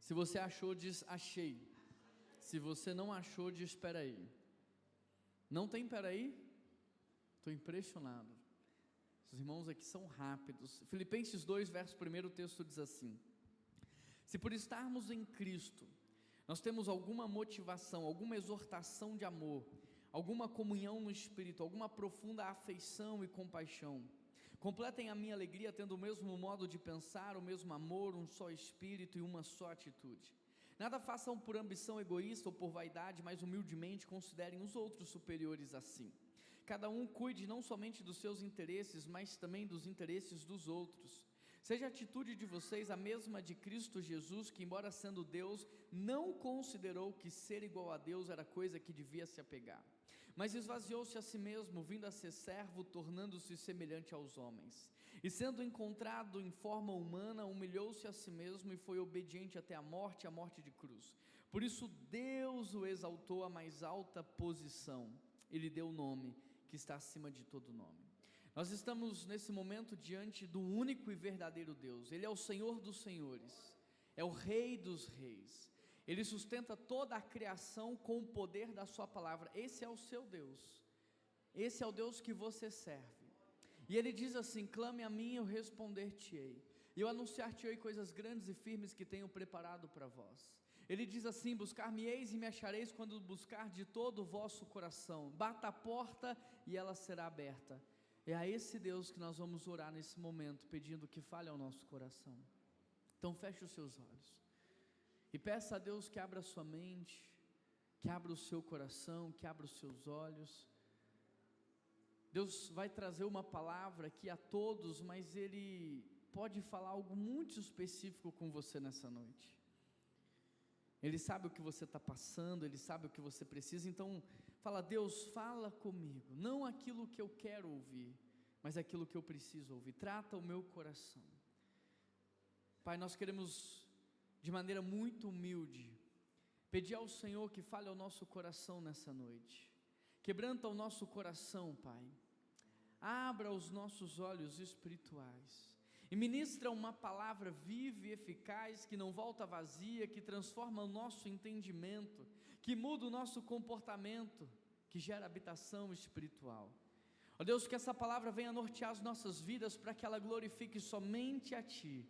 Se você achou, diz achei. Se você não achou, diz espera aí. Não tem espera aí? Estou impressionado. Os irmãos aqui são rápidos. Filipenses 2, verso 1, o texto diz assim: se por estarmos em Cristo, nós temos alguma motivação, alguma exortação de amor, alguma comunhão no Espírito, alguma profunda afeição e compaixão, completem a minha alegria tendo o mesmo modo de pensar, o mesmo amor, um só Espírito e uma só atitude. Nada façam por ambição egoísta ou por vaidade, mas humildemente considerem os outros superiores a si. Cada um cuide não somente dos seus interesses, mas também dos interesses dos outros. Seja a atitude de vocês a mesma de Cristo Jesus, que embora sendo Deus, não considerou que ser igual a Deus era coisa que devia se apegar, mas esvaziou-se a si mesmo, vindo a ser servo, tornando-se semelhante aos homens, e sendo encontrado em forma humana, humilhou-se a si mesmo e foi obediente até a morte de cruz. Por isso Deus o exaltou à mais alta posição, e lhe deu o nome que está acima de todo nome. Nós estamos nesse momento diante do único e verdadeiro Deus. Ele é o Senhor dos senhores, é o Rei dos reis. Ele sustenta toda a criação com o poder da sua palavra. Esse é o seu Deus, esse é o Deus que você serve. E ele diz assim: clame a mim e eu responder-te-ei, e eu anunciar-te-ei coisas grandes e firmes que tenho preparado para vós. Ele diz assim: buscar-me-eis e me achareis quando buscar de todo o vosso coração. Bata a porta e ela será aberta. É a esse Deus que nós vamos orar nesse momento, pedindo que fale ao nosso coração. Então feche os seus olhos e peça a Deus que abra a sua mente, que abra o seu coração, que abra os seus olhos. Deus vai trazer uma palavra aqui a todos, mas Ele pode falar algo muito específico com você nessa noite. Ele sabe o que você está passando, Ele sabe o que você precisa. Então fala: Deus, fala comigo, não aquilo que eu quero ouvir, mas aquilo que eu preciso ouvir. Trata o meu coração. Pai, nós queremos de maneira muito humilde pedir ao Senhor que fale ao nosso coração nessa noite. Quebranta o nosso coração, Pai, abra os nossos olhos espirituais e ministra uma palavra viva e eficaz, que não volta vazia, que transforma o nosso entendimento, que muda o nosso comportamento, que gera habitação espiritual. Ó Deus, que essa palavra venha nortear as nossas vidas, para que ela glorifique somente a Ti.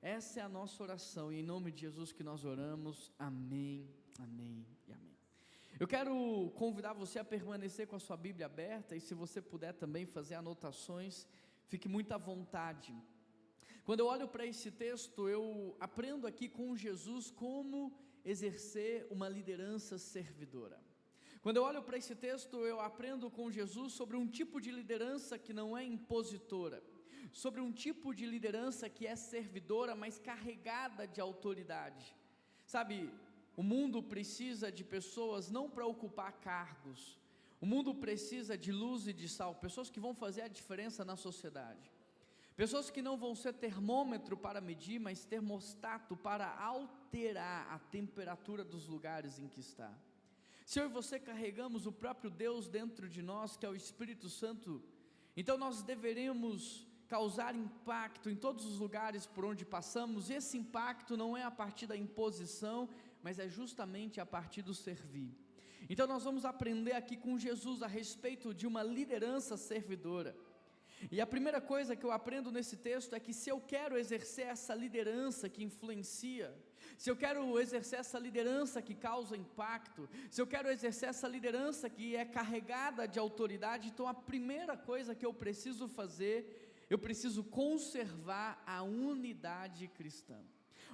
Essa é a nossa oração, e em nome de Jesus que nós oramos, amém, amém e amém. Eu quero convidar você a permanecer com a sua Bíblia aberta, e se você puder também fazer anotações, fique muito à vontade. Quando eu olho para esse texto, eu aprendo aqui com Jesus como exercer uma liderança servidora. Quando eu olho para esse texto, eu aprendo com Jesus sobre um tipo de liderança que não é impositora, sobre um tipo de liderança que é servidora, mas carregada de autoridade. Sabe, o mundo precisa de pessoas não para ocupar cargos, o mundo precisa de luz e de sal, pessoas que vão fazer a diferença na sociedade, pessoas que não vão ser termômetro para medir, mas termostato para alterar a temperatura dos lugares em que está. Se eu e você carregamos o próprio Deus dentro de nós, que é o Espírito Santo, então nós deveremos causar impacto em todos os lugares por onde passamos, e esse impacto não é a partir da imposição, mas é justamente a partir do servir. Então nós vamos aprender aqui com Jesus a respeito de uma liderança servidora. E a primeira coisa que eu aprendo nesse texto é que se eu quero exercer essa liderança que influencia, se eu quero exercer essa liderança que causa impacto, se eu quero exercer essa liderança que é carregada de autoridade, então a primeira coisa que eu preciso fazer, eu preciso conservar a unidade cristã.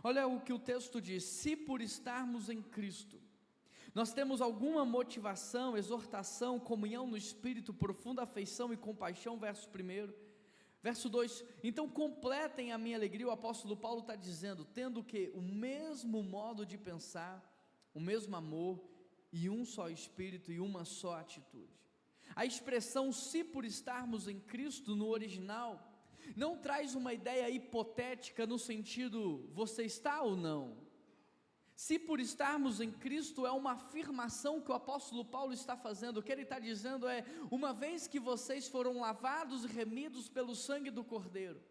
Olha o que o texto diz: se por estarmos em Cristo, nós temos alguma motivação, exortação, comunhão no Espírito, profunda afeição e compaixão, verso 1, verso 2, então completem a minha alegria. O apóstolo Paulo está dizendo, tendo que o mesmo modo de pensar, o mesmo amor, e um só Espírito e uma só atitude. A expressão se por estarmos em Cristo, no original, não traz uma ideia hipotética no sentido, você está ou não? Se por estarmos em Cristo é uma afirmação que o apóstolo Paulo está fazendo. O que ele está dizendo é: uma vez que vocês foram lavados e remidos pelo sangue do Cordeiro,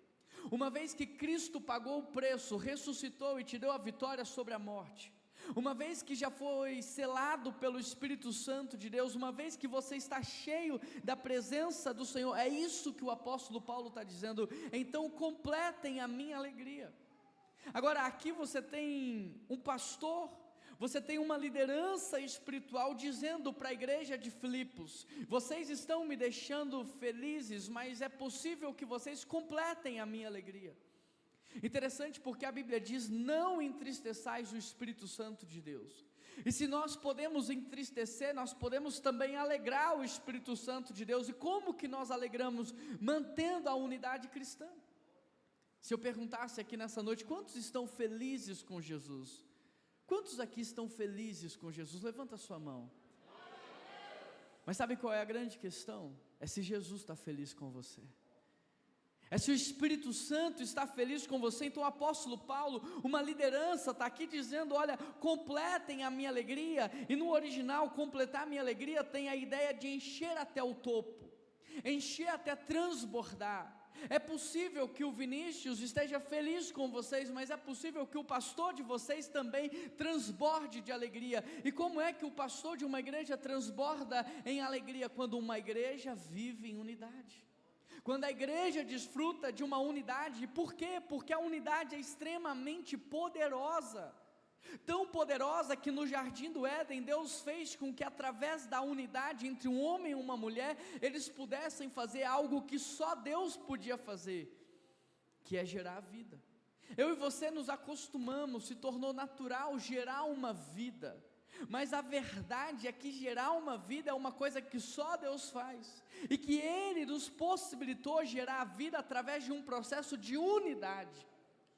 uma vez que Cristo pagou o preço, ressuscitou e te deu a vitória sobre a morte, uma vez que já foi selado pelo Espírito Santo de Deus, uma vez que você está cheio da presença do Senhor, é isso que o apóstolo Paulo está dizendo, então completem a minha alegria. Agora aqui você tem um pastor, você tem uma liderança espiritual dizendo para a igreja de Filipos: vocês estão me deixando felizes, mas é possível que vocês completem a minha alegria. Interessante porque a Bíblia diz: não entristeçais o Espírito Santo de Deus. E se nós podemos entristecer, nós podemos também alegrar o Espírito Santo de Deus. E como que nós alegramos? Mantendo a unidade cristã. Se eu perguntasse aqui nessa noite, quantos estão felizes com Jesus? Quantos aqui estão felizes com Jesus? Levanta a sua mão. Mas sabe qual é a grande questão? É se Jesus está feliz com você. É se o Espírito Santo está feliz com você. Então o apóstolo Paulo, uma liderança, está aqui dizendo: olha, completem a minha alegria. E no original, completar a minha alegria tem a ideia de encher até o topo, encher até transbordar. É possível que o Vinícius esteja feliz com vocês, mas é possível que o pastor de vocês também transborde de alegria. E como é que o pastor de uma igreja transborda em alegria? Quando uma igreja vive em unidade, quando a igreja desfruta de uma unidade. Por quê? Porque a unidade é extremamente poderosa, tão poderosa que no jardim do Éden, Deus fez com que através da unidade entre um homem e uma mulher, eles pudessem fazer algo que só Deus podia fazer, que é gerar vida. Eu e você nos acostumamos, se tornou natural gerar uma vida, mas a verdade é que gerar uma vida é uma coisa que só Deus faz, e que Ele nos possibilitou gerar a vida através de um processo de unidade.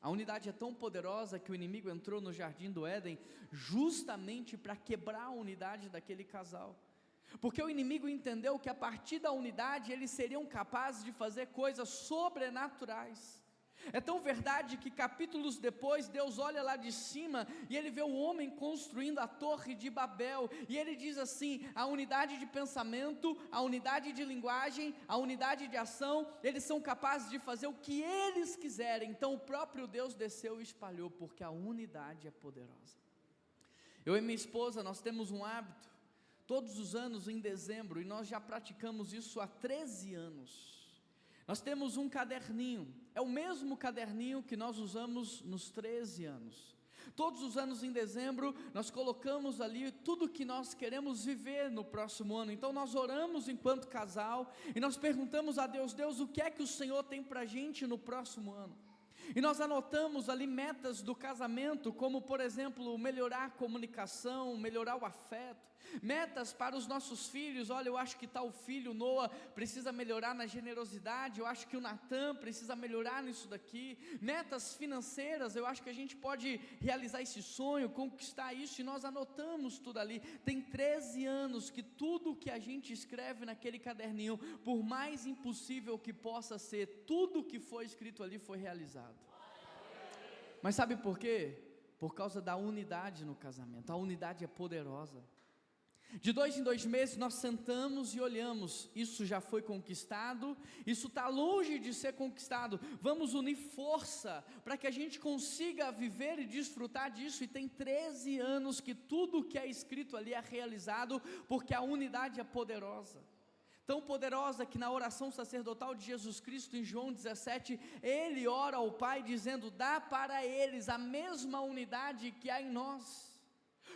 A unidade é tão poderosa que o inimigo entrou no jardim do Éden justamente para quebrar a unidade daquele casal, porque o inimigo entendeu que a partir da unidade eles seriam capazes de fazer coisas sobrenaturais. É tão verdade que capítulos depois Deus olha lá de cima e Ele vê o homem construindo a torre de Babel, e Ele diz assim: a unidade de pensamento, a unidade de linguagem, a unidade de ação, eles são capazes de fazer o que eles quiserem. Então o próprio Deus desceu e espalhou, porque a unidade é poderosa. Eu e minha esposa, nós temos um hábito, todos os anos em dezembro, e nós já praticamos isso há 13 anos, nós temos um caderninho, é o mesmo caderninho que nós usamos nos 13 anos, todos os anos em dezembro, nós colocamos ali tudo que nós queremos viver no próximo ano. Então nós oramos enquanto casal, e nós perguntamos a Deus: Deus, o que é que o Senhor tem para a gente no próximo ano? E nós anotamos ali metas do casamento, como por exemplo, melhorar a comunicação, melhorar o afeto, metas para os nossos filhos. Olha, eu acho que tal filho, Noah, precisa melhorar na generosidade, eu acho que o Natan precisa melhorar nisso daqui. Metas financeiras, eu acho que a gente pode realizar esse sonho, conquistar isso, e nós anotamos tudo ali. Tem 13 anos que tudo que a gente escreve naquele caderninho, por mais impossível que possa ser, tudo que foi escrito ali foi realizado. Mas sabe por quê? Por causa da unidade no casamento. A unidade é poderosa. De 2 em 2 meses nós sentamos e olhamos: isso já foi conquistado, isso está longe de ser conquistado, vamos unir força para que a gente consiga viver e desfrutar disso. E tem 13 anos que tudo que é escrito ali é realizado, porque a unidade é poderosa. Tão poderosa que na oração sacerdotal de Jesus Cristo, em João 17, Ele ora ao Pai dizendo: dá para eles a mesma unidade que há em nós,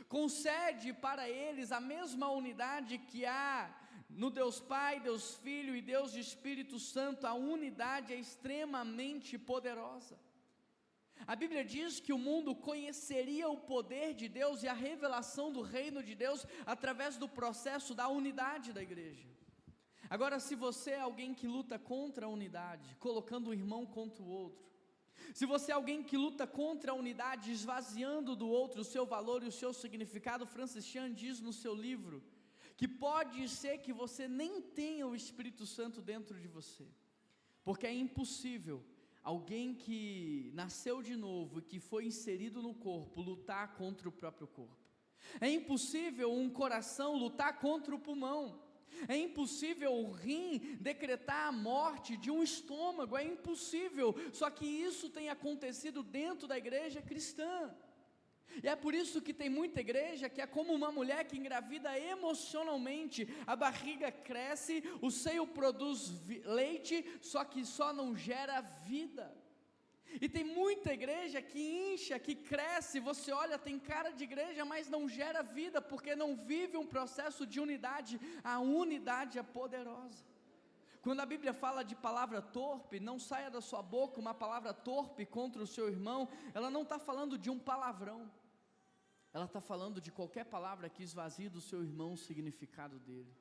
concede para eles a mesma unidade que há no Deus Pai, Deus Filho e Deus Espírito Santo. A unidade é extremamente poderosa. A Bíblia diz que o mundo conheceria o poder de Deus e a revelação do reino de Deus através do processo da unidade da igreja. Agora, se você é alguém que luta contra a unidade, colocando um irmão contra o outro, se você é alguém que luta contra a unidade, esvaziando do outro o seu valor e o seu significado, Francis Chan diz no seu livro que pode ser que você nem tenha o Espírito Santo dentro de você, porque é impossível alguém que nasceu de novo e que foi inserido no corpo lutar contra o próprio corpo. É impossível um coração lutar contra o pulmão. É impossível o rim decretar a morte de um estômago, é impossível, só que isso tem acontecido dentro da igreja cristã. E é por isso que tem muita igreja que é como uma mulher que engravida emocionalmente, a barriga cresce, o seio produz leite, só que só não gera vida. E tem muita igreja que incha, que cresce, você olha, tem cara de igreja, mas não gera vida, porque não vive um processo de unidade. A unidade é poderosa. Quando a Bíblia fala de palavra torpe, não saia da sua boca uma palavra torpe contra o seu irmão, ela não está falando de um palavrão, ela está falando de qualquer palavra que esvazie do seu irmão o significado dele.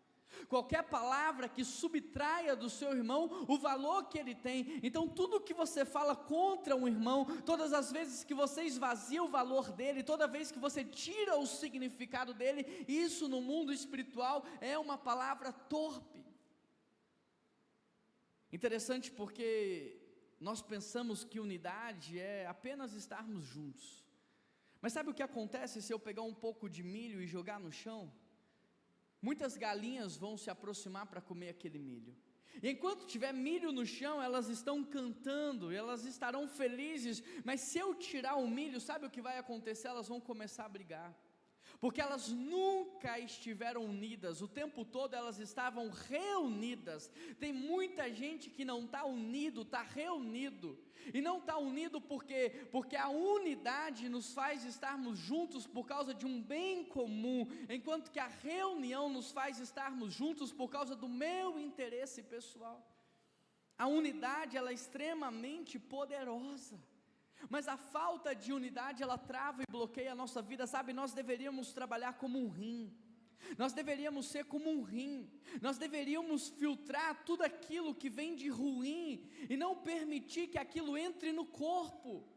Qualquer palavra que subtraia do seu irmão o valor que ele tem. Então tudo que você fala contra um irmão, todas as vezes que você esvazia o valor dele, toda vez que você tira o significado dele, isso no mundo espiritual é uma palavra torpe. Interessante porque nós pensamos que unidade é apenas estarmos juntos. Mas sabe o que acontece se eu pegar um pouco de milho e jogar no chão? Muitas galinhas vão se aproximar para comer aquele milho. E enquanto tiver milho no chão, elas estão cantando, elas estarão felizes. Mas se eu tirar o milho, sabe o que vai acontecer? Elas vão começar a brigar. Porque elas nunca estiveram unidas, o tempo todo elas estavam reunidas. Tem muita gente que não está unido, está reunido. E não está unido porque a unidade nos faz estarmos juntos por causa de um bem comum, enquanto que a reunião nos faz estarmos juntos por causa do meu interesse pessoal. A unidade, ela é extremamente poderosa. Mas a falta de unidade, ela trava e bloqueia a nossa vida, sabe? Nós deveríamos trabalhar como um rim, nós deveríamos ser como um rim, nós deveríamos filtrar tudo aquilo que vem de ruim, e não permitir que aquilo entre no corpo.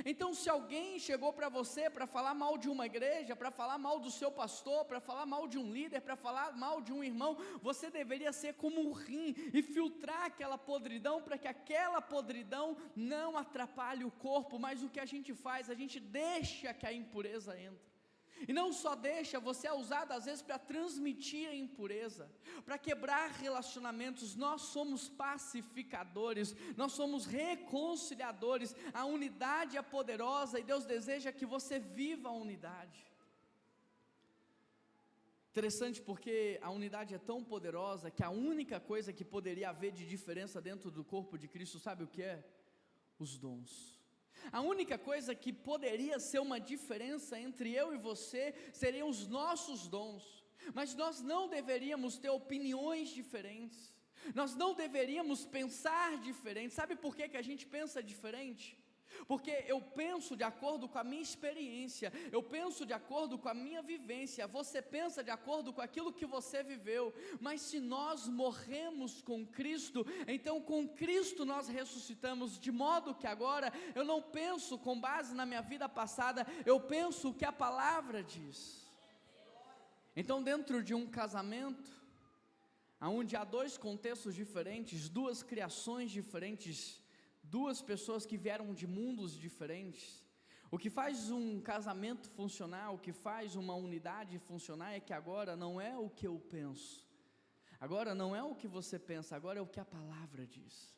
Então se alguém chegou para você para falar mal de uma igreja, para falar mal do seu pastor, para falar mal de um líder, para falar mal de um irmão, você deveria ser como um rim, e filtrar aquela podridão, para que aquela podridão não atrapalhe o corpo. Mas o que a gente faz? A gente deixa que a impureza entre. E não só deixa, você é usado às vezes para transmitir a impureza, para quebrar relacionamentos. Nós somos pacificadores, nós somos reconciliadores. A unidade é poderosa e Deus deseja que você viva a unidade. Interessante porque a unidade é tão poderosa que a única coisa que poderia haver de diferença dentro do corpo de Cristo, sabe o que é? Os dons. A única coisa que poderia ser uma diferença entre eu e você seriam os nossos dons. Mas nós não deveríamos ter opiniões diferentes, nós não deveríamos pensar diferente. Sabe por que a gente pensa diferente? Porque eu penso de acordo com a minha experiência, eu penso de acordo com a minha vivência, você pensa de acordo com aquilo que você viveu. Mas se nós morremos com Cristo, então com Cristo nós ressuscitamos, de modo que agora eu não penso com base na minha vida passada, eu penso o que a palavra diz. Então dentro de um casamento, onde há dois contextos diferentes, duas criações diferentes, duas pessoas que vieram de mundos diferentes, o que faz um casamento funcionar, o que faz uma unidade funcionar, é que agora não é o que eu penso, agora não é o que você pensa, agora é o que a palavra diz.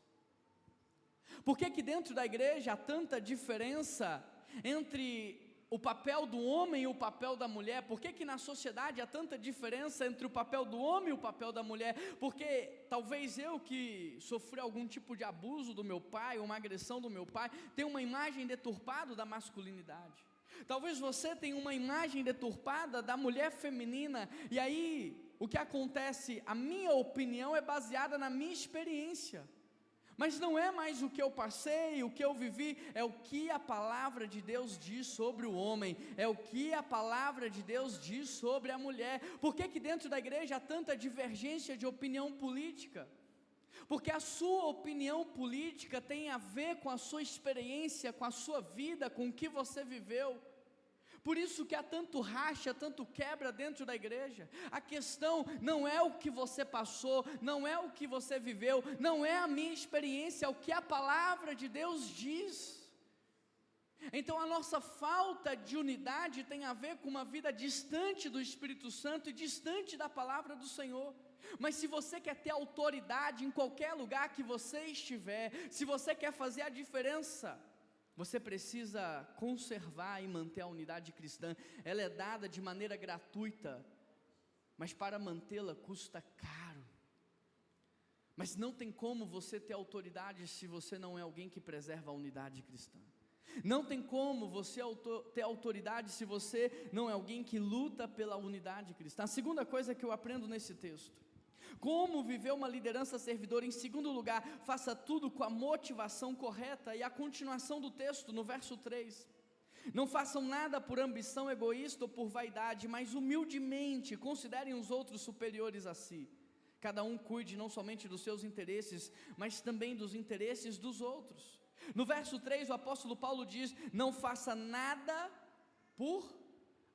Por que dentro da igreja há tanta diferença entre o papel do homem e o papel da mulher? Por que na sociedade há tanta diferença entre o papel do homem e o papel da mulher? Porque talvez eu, que sofri algum tipo de abuso do meu pai, uma agressão do meu pai, tenha uma imagem deturpada da masculinidade. Talvez você tenha uma imagem deturpada da mulher feminina. E aí, o que acontece? A minha opinião é baseada na minha experiência, mas não é mais o que eu passei, o que eu vivi, é o que a palavra de Deus diz sobre o homem, é o que a palavra de Deus diz sobre a mulher. Por que dentro da igreja há tanta divergência de opinião política? Porque a sua opinião política tem a ver com a sua experiência, com a sua vida, com o que você viveu. Por isso que há tanto racha, tanto quebra dentro da igreja. A questão não é o que você passou, não é o que você viveu, não é a minha experiência, é o que a palavra de Deus diz. Então a nossa falta de unidade tem a ver com uma vida distante do Espírito Santo e distante da palavra do Senhor. Mas se você quer ter autoridade em qualquer lugar que você estiver, se você quer fazer a diferença, você precisa conservar e manter a unidade cristã. Ela é dada de maneira gratuita, mas para mantê-la custa caro. Mas não tem como você ter autoridade se você não é alguém que preserva a unidade cristã. Não tem como você ter autoridade se você não é alguém que luta pela unidade cristã. A segunda coisa que eu aprendo nesse texto: como viver uma liderança servidora. Em segundo lugar, faça tudo com a motivação correta. E a continuação do texto, no verso 3: não façam nada por ambição egoísta ou por vaidade, mas humildemente considerem os outros superiores a si. Cada um cuide não somente dos seus interesses, mas também dos interesses dos outros. No verso 3, o apóstolo Paulo diz: não faça nada por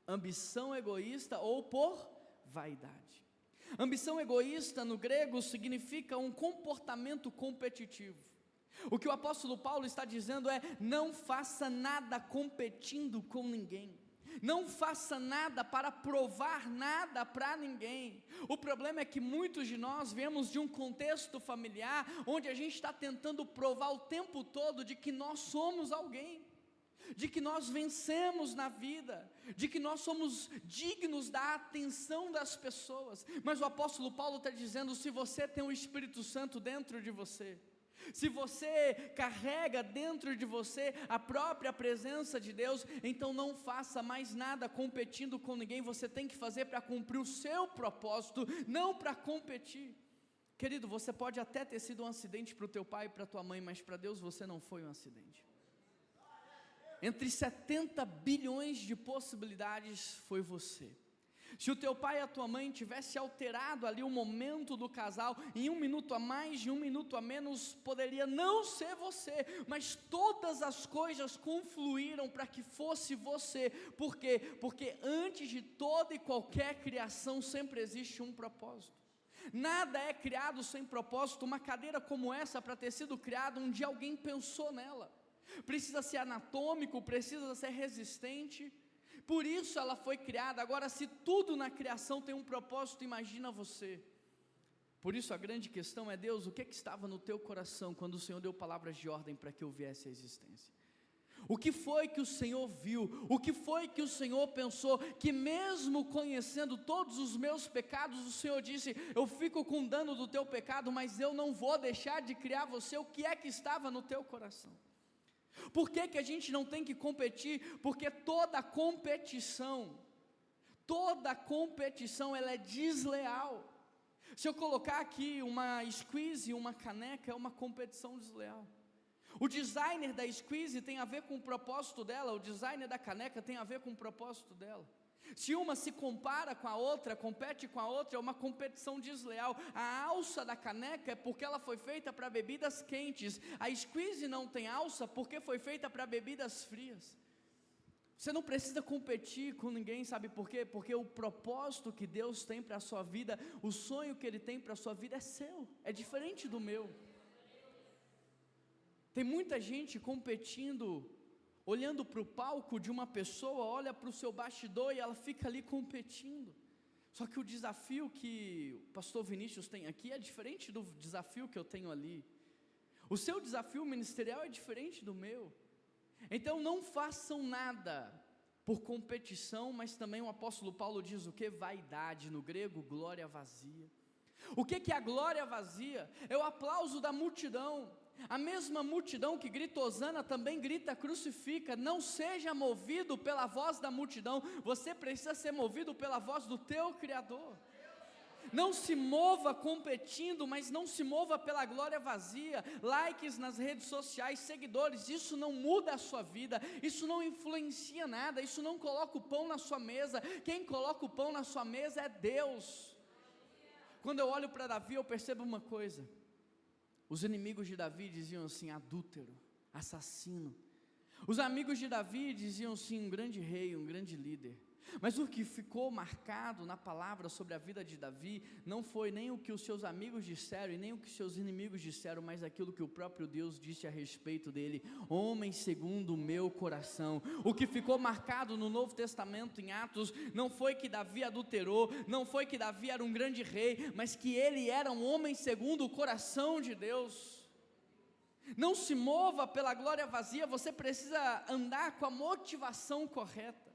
ambição egoísta ou por vaidade. Ambição egoísta no grego significa um comportamento competitivo. O que o apóstolo Paulo está dizendo é: não faça nada competindo com ninguém. Não faça nada para provar nada para ninguém. O problema é que muitos de nós viemos de um contexto familiar, onde a gente está tentando provar o tempo todo de que nós somos alguém, de que nós vencemos na vida, de que nós somos dignos da atenção das pessoas. Mas o apóstolo Paulo está dizendo: se você tem o Espírito Santo dentro de você, se você carrega dentro de você a própria presença de Deus, então não faça mais nada competindo com ninguém. Você tem que fazer para cumprir o seu propósito, não para competir. Querido, você pode até ter sido um acidente para o teu pai e para a tua mãe, mas para Deus você não foi um acidente. Entre 70 bilhões de possibilidades, foi você. Se o teu pai e a tua mãe tivesse alterado ali o momento do casal, em 1 minuto a mais, de 1 minuto a menos, poderia não ser você, mas todas as coisas confluíram para que fosse você. Por quê? Porque antes de toda e qualquer criação sempre existe um propósito. Nada é criado sem propósito. Uma cadeira como essa, para ter sido criada, um dia alguém pensou nela. Precisa ser anatômico, precisa ser resistente. Por isso ela foi criada. Agora, se tudo na criação tem um propósito, imagina você. Por isso a grande questão é: Deus, o que estava no teu coração quando o Senhor deu palavras de ordem para que eu viesse à existência? O que foi que o Senhor viu? O que foi que o Senhor pensou? Que mesmo conhecendo todos os meus pecados, o Senhor disse: eu fico com dano do teu pecado, mas eu não vou deixar de criar você. O que é que estava no teu coração? Por que a gente não tem que competir? Porque toda competição ela é desleal. Se eu colocar aqui uma squeeze e uma caneca, é uma competição desleal. O designer da squeeze tem a ver com o propósito dela, o designer da caneca tem a ver com o propósito dela. Se uma se compara com a outra, compete com a outra, é uma competição desleal. A alça da caneca é porque ela foi feita para bebidas quentes. A squeeze não tem alça porque foi feita para bebidas frias. Você não precisa competir com ninguém, sabe por quê? Porque o propósito que Deus tem para a sua vida, o sonho que Ele tem para a sua vida é seu, é diferente do meu. Tem muita gente competindo, olhando para o palco de uma pessoa, olha para o seu bastidor e ela fica ali competindo. Só que o desafio que o pastor Vinícius tem aqui é diferente do desafio que eu tenho ali. O seu desafio ministerial é diferente do meu. Então não façam nada por competição, mas também o apóstolo Paulo diz o que? Vaidade, no grego, glória vazia. O que é a glória vazia? É o aplauso da multidão. A mesma multidão que grita hosana também grita crucifica. Não seja movido pela voz da multidão, você precisa ser movido pela voz do teu Criador. Não se mova competindo, mas não se mova pela glória vazia, likes nas redes sociais, seguidores. Isso não muda a sua vida, isso não influencia nada, isso não coloca o pão na sua mesa. Quem coloca o pão na sua mesa é Deus. Quando eu olho para Davi, eu percebo uma coisa. Os inimigos de Davi diziam assim: adúltero, assassino. Os amigos de Davi diziam assim: um grande rei, um grande líder. Mas o que ficou marcado na palavra sobre a vida de Davi, não foi nem o que os seus amigos disseram, e nem o que os seus inimigos disseram, mas aquilo que o próprio Deus disse a respeito dele: homem segundo o meu coração. O que ficou marcado no Novo Testamento, em Atos, não foi que Davi adulterou, não foi que Davi era um grande rei, mas que ele era um homem segundo o coração de Deus. Não se mova pela glória vazia, você precisa andar com a motivação correta.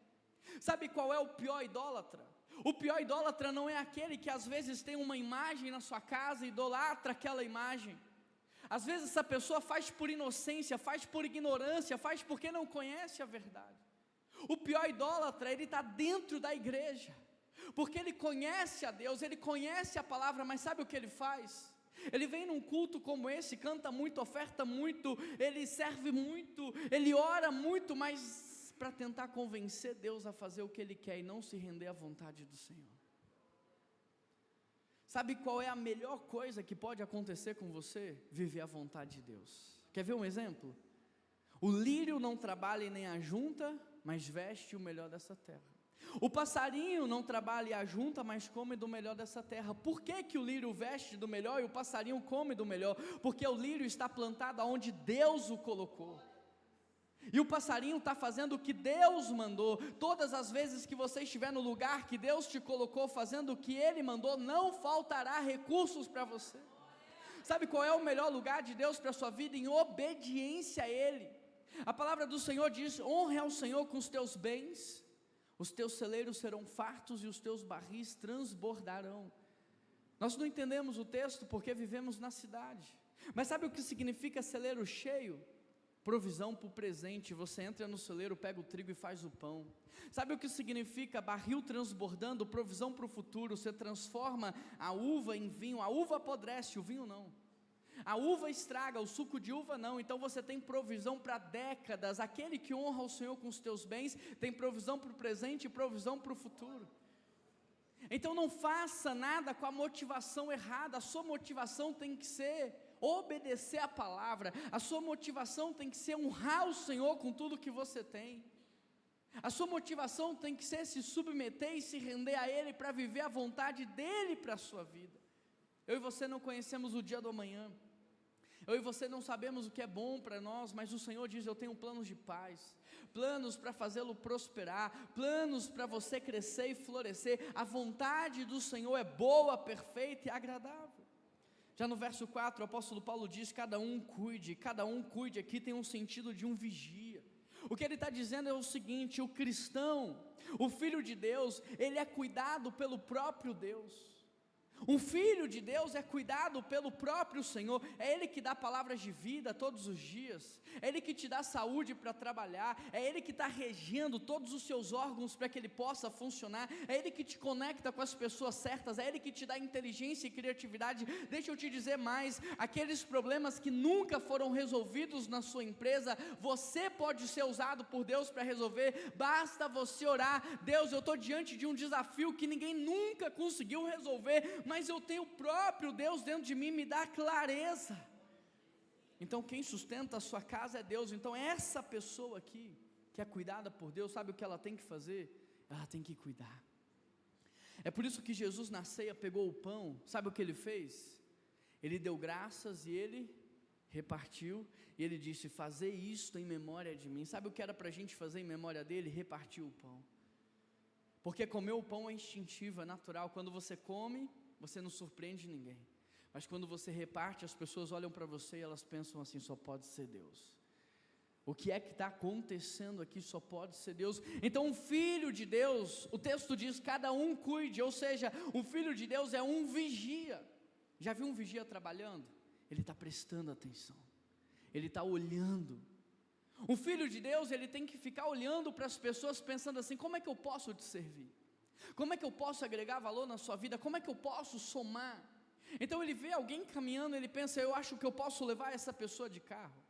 Sabe qual é o pior idólatra? O pior idólatra não é aquele que às vezes tem uma imagem na sua casa e idolatra aquela imagem. Às vezes essa pessoa faz por inocência, faz por ignorância, faz porque não conhece a verdade. O pior idólatra, ele está dentro da igreja, porque ele conhece a Deus, ele conhece a palavra, mas sabe o que ele faz? Ele vem num culto como esse, canta muito, oferta muito, ele serve muito, ele ora muito, mas para tentar convencer Deus a fazer o que Ele quer e não se render à vontade do Senhor. Sabe qual é a melhor coisa que pode acontecer com você? Viver a vontade de Deus. Quer ver um exemplo? O lírio não trabalha e nem ajunta, mas veste o melhor dessa terra. O passarinho não trabalha e ajunta, mas come do melhor dessa terra. Por que que o lírio veste do melhor e o passarinho come do melhor? Porque o lírio está plantado onde Deus o colocou. E o passarinho está fazendo o que Deus mandou. Todas as vezes que você estiver no lugar que Deus te colocou, fazendo o que Ele mandou, não faltará recursos para você. Sabe qual é o melhor lugar de Deus para a sua vida? Em obediência a Ele. A palavra do Senhor diz: honre ao Senhor com os teus bens, os teus celeiros serão fartos e os teus barris transbordarão. Nós não entendemos o texto porque vivemos na cidade, mas sabe o que significa celeiro cheio? Provisão para o presente. Você entra no celeiro, pega o trigo e faz o pão. Sabe o que significa barril transbordando? Provisão para o futuro. Você transforma a uva em vinho. A uva apodrece, o vinho não. A uva estraga, o suco de uva não. Então você tem provisão para décadas. Aquele que honra o Senhor com os teus bens tem provisão para o presente e provisão para o futuro. Então não faça nada com a motivação errada. A sua motivação tem que ser obedecer a palavra. A sua motivação tem que ser honrar o Senhor com tudo que você tem. A sua motivação tem que ser se submeter e se render a Ele para viver a vontade dEle para a sua vida. Eu e você não conhecemos o dia do amanhã. Eu e você não sabemos o que é bom para nós, mas o Senhor diz: eu tenho planos de paz, planos para fazê-lo prosperar, planos para você crescer e florescer. A vontade do Senhor é boa, perfeita e agradável. Já no verso 4, o apóstolo Paulo diz: cada um cuide, aqui tem um sentido de um vigia. O que ele está dizendo é o seguinte: o cristão, o filho de Deus, ele é cuidado pelo próprio Deus. Um filho de Deus é cuidado pelo próprio Senhor. É Ele que dá palavras de vida todos os dias, é Ele que te dá saúde para trabalhar, é Ele que está regendo todos os seus órgãos para que Ele possa funcionar, é Ele que te conecta com as pessoas certas, é Ele que te dá inteligência e criatividade. Deixa eu te dizer mais: aqueles problemas que nunca foram resolvidos na sua empresa, você pode ser usado por Deus para resolver. Basta você orar: Deus, eu estou diante de um desafio que ninguém nunca conseguiu resolver, mas eu tenho o próprio Deus dentro de mim, me dá clareza. Então quem sustenta a sua casa é Deus. Então essa pessoa aqui, que é cuidada por Deus, sabe o que ela tem que fazer? Ela tem que cuidar. É por isso que Jesus na ceia pegou o pão, sabe o que ele fez? Ele deu graças e ele repartiu, e ele disse: fazer isto em memória de mim. Sabe o que era para a gente fazer em memória dele? Repartir o pão. Porque comer o pão é instintivo, é natural. Quando você come, você não surpreende ninguém, mas quando você reparte, as pessoas olham para você e elas pensam assim: só pode ser Deus. O que é que está acontecendo aqui? Só pode ser Deus. Então um filho de Deus, o texto diz: cada um cuide, ou seja, um filho de Deus é um vigia. Já viu um vigia trabalhando? Ele está prestando atenção, ele está olhando. Um filho de Deus, ele tem que ficar olhando para as pessoas pensando assim: como é que eu posso te servir? Como é que eu posso agregar valor na sua vida? Como é que eu posso somar? Então ele vê alguém caminhando, ele pensa: eu acho que eu posso levar essa pessoa de carro.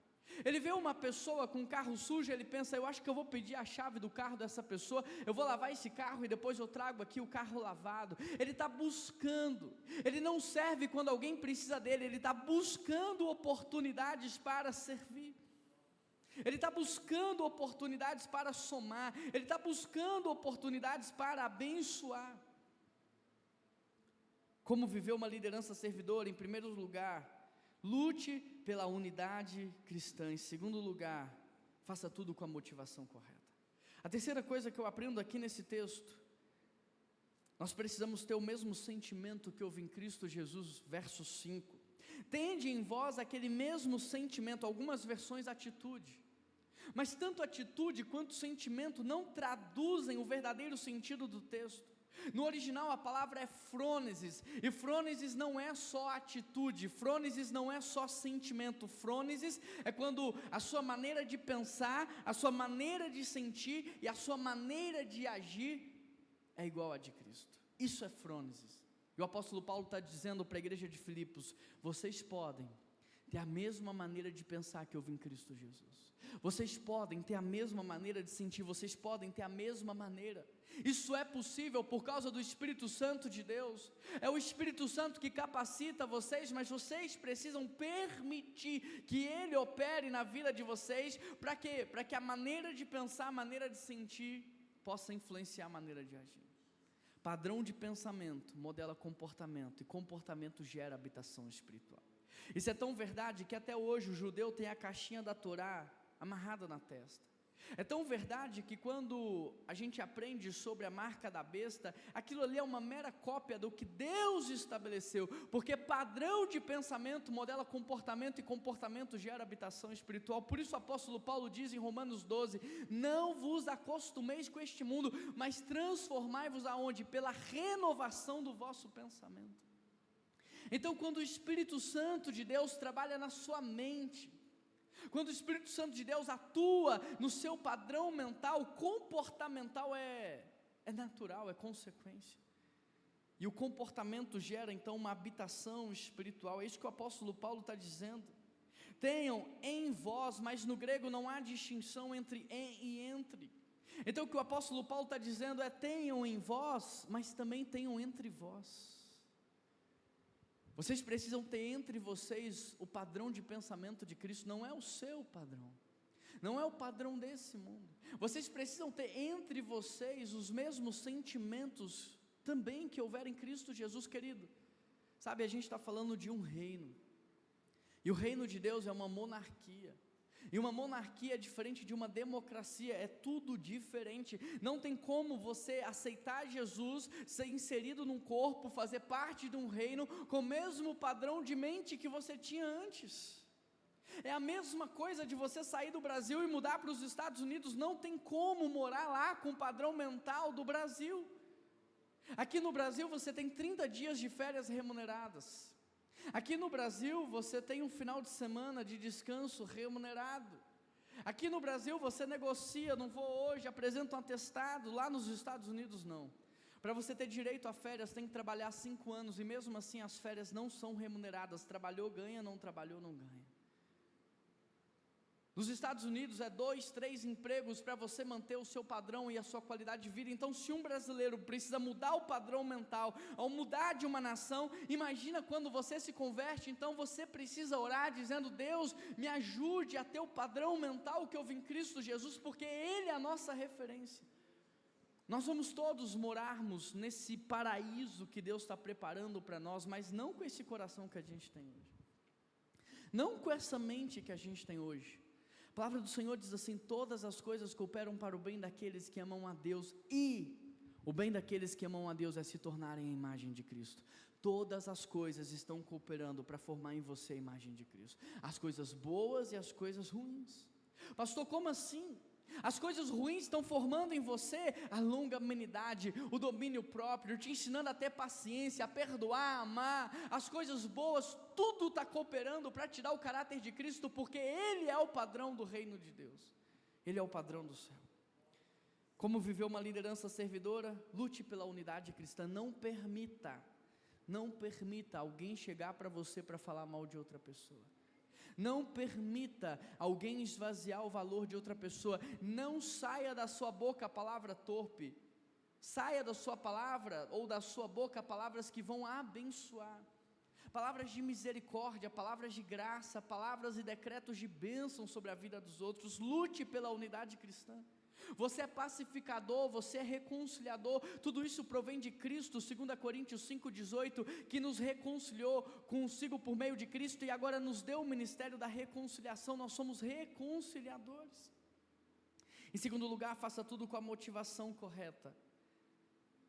Ele vê uma pessoa com um carro sujo, ele pensa: eu acho que eu vou pedir a chave do carro dessa pessoa, eu vou lavar esse carro e depois eu trago aqui o carro lavado. Ele está buscando, ele não serve quando alguém precisa dele, ele está buscando oportunidades para servir. ele está buscando oportunidades para somar, ele está buscando oportunidades para abençoar. Como viver uma liderança servidora? Em primeiro lugar, lute pela unidade cristã. Em segundo lugar, faça tudo com a motivação correta. A terceira coisa que eu aprendo aqui nesse texto, nós precisamos ter o mesmo sentimento que houve em Cristo Jesus, verso 5. Tende em vós aquele mesmo sentimento, algumas versões atitude, mas tanto atitude quanto sentimento não traduzem o verdadeiro sentido do texto. No original a palavra é frônesis, e frônesis não é só atitude, frônesis não é só sentimento, frônesis é quando a sua maneira de pensar, a sua maneira de sentir e a sua maneira de agir é igual a de Cristo. Isso é frônesis. E o apóstolo Paulo está dizendo para a igreja de Filipos: vocês podem ter a mesma maneira de pensar que houve em Cristo Jesus, vocês podem ter a mesma maneira de sentir, vocês podem ter a mesma maneira. Isso é possível por causa do Espírito Santo de Deus. É o Espírito Santo que capacita vocês, mas vocês precisam permitir que Ele opere na vida de vocês. Para quê? Para que a maneira de pensar, a maneira de sentir possa influenciar a maneira de agir. Padrão de pensamento modela comportamento, e comportamento gera habitação espiritual. Isso é tão verdade que até hoje o judeu tem a caixinha da Torá amarrada na testa. É tão verdade que quando a gente aprende sobre a marca da besta, aquilo ali é uma mera cópia do que Deus estabeleceu, porque padrão de pensamento modela comportamento, e comportamento gera habitação espiritual. Por isso o apóstolo Paulo diz em Romanos 12, não vos acostumeis com este mundo, mas transformai-vos aonde? Pela renovação do vosso pensamento. Então quando o Espírito Santo de Deus trabalha na sua mente, quando o Espírito Santo de Deus atua no seu padrão mental, comportamental é natural, é consequência. E o comportamento gera então uma habitação espiritual. É isso que o apóstolo Paulo está dizendo. Tenham em vós, mas no grego não há distinção entre em e entre. Então o que o apóstolo Paulo está dizendo é: tenham em vós, mas também tenham entre vós. Vocês precisam ter entre vocês o padrão de pensamento de Cristo, não é o seu padrão, não é o padrão desse mundo. Vocês precisam ter entre vocês os mesmos sentimentos também que houver em Cristo Jesus, querido. Sabe, a gente está falando de um reino, e o reino de Deus é uma monarquia. E uma monarquia é diferente de uma democracia, é tudo diferente. Não tem como você aceitar Jesus, ser inserido num corpo, fazer parte de um reino com o mesmo padrão de mente que você tinha antes. É a mesma coisa de você sair do Brasil e mudar para os Estados Unidos. Não tem como morar lá com o padrão mental do Brasil. Aqui no Brasil você tem 30 dias de férias remuneradas. Aqui no Brasil você tem um final de semana de descanso remunerado. Aqui no Brasil você negocia, não vou hoje, apresenta um atestado. Lá nos Estados Unidos não. Para você ter direito a férias tem que trabalhar 5 anos, e mesmo assim as férias não são remuneradas. Trabalhou ganha, não trabalhou não ganha. Nos Estados Unidos é 2, 3 empregos para você manter o seu padrão e a sua qualidade de vida. Então se um brasileiro precisa mudar o padrão mental, ao mudar de uma nação, imagina quando você se converte. Então você precisa orar dizendo: Deus, me ajude a ter o padrão mental que houve em Cristo Jesus, porque Ele é a nossa referência. Nós vamos todos morarmos nesse paraíso que Deus está preparando para nós, mas não com esse coração que a gente tem hoje, não com essa mente que a gente tem hoje. A palavra do Senhor diz assim: todas as coisas cooperam para o bem daqueles que amam a Deus, e o bem daqueles que amam a Deus é se tornarem a imagem de Cristo. Todas as coisas estão cooperando para formar em você a imagem de Cristo, as coisas boas e as coisas ruins. Pastor, como assim? As coisas ruins estão formando em você a longanimidade, o domínio próprio, te ensinando a ter paciência, a perdoar, a amar. As coisas boas, tudo está cooperando para te dar o caráter de Cristo, porque Ele é o padrão do reino de Deus, Ele é o padrão do céu. Como viver uma liderança servidora? Lute pela unidade cristã. Não permita alguém chegar para você para falar mal de outra pessoa. Não permita alguém esvaziar o valor de outra pessoa. Não saia da sua boca a palavra torpe. Saia da sua palavra ou da sua boca palavras que vão abençoar. palavras de misericórdia, palavras de graça, palavras e decretos de bênção sobre a vida dos outros. Lute pela unidade cristã. Você é pacificador, você é reconciliador, tudo isso provém de Cristo, 2 Coríntios 5,18, que nos reconciliou consigo por meio de Cristo e agora nos deu o ministério da reconciliação. Nós somos reconciliadores. Em segundo lugar, faça tudo com a motivação correta.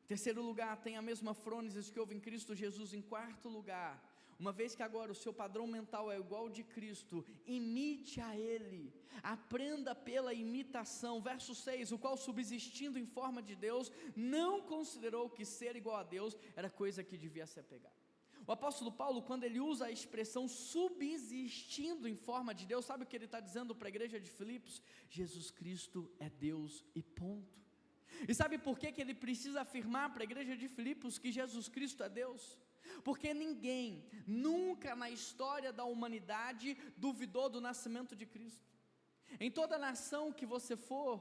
Em terceiro lugar, tenha a mesma frônesis que houve em Cristo Jesus. Em quarto lugar, uma vez que agora o seu padrão mental é igual ao de Cristo, imite a Ele, aprenda pela imitação. Verso 6, o qual subsistindo em forma de Deus, não considerou que ser igual a Deus era coisa que devia se apegar. O apóstolo Paulo, quando ele usa a expressão subsistindo em forma de Deus, sabe o que ele está dizendo para a igreja de Filipos? Jesus Cristo é Deus e ponto. E sabe por que ele precisa afirmar para a igreja de Filipos que Jesus Cristo é Deus? Porque ninguém, nunca na história da humanidade, duvidou do nascimento de Cristo. Em toda nação que você for,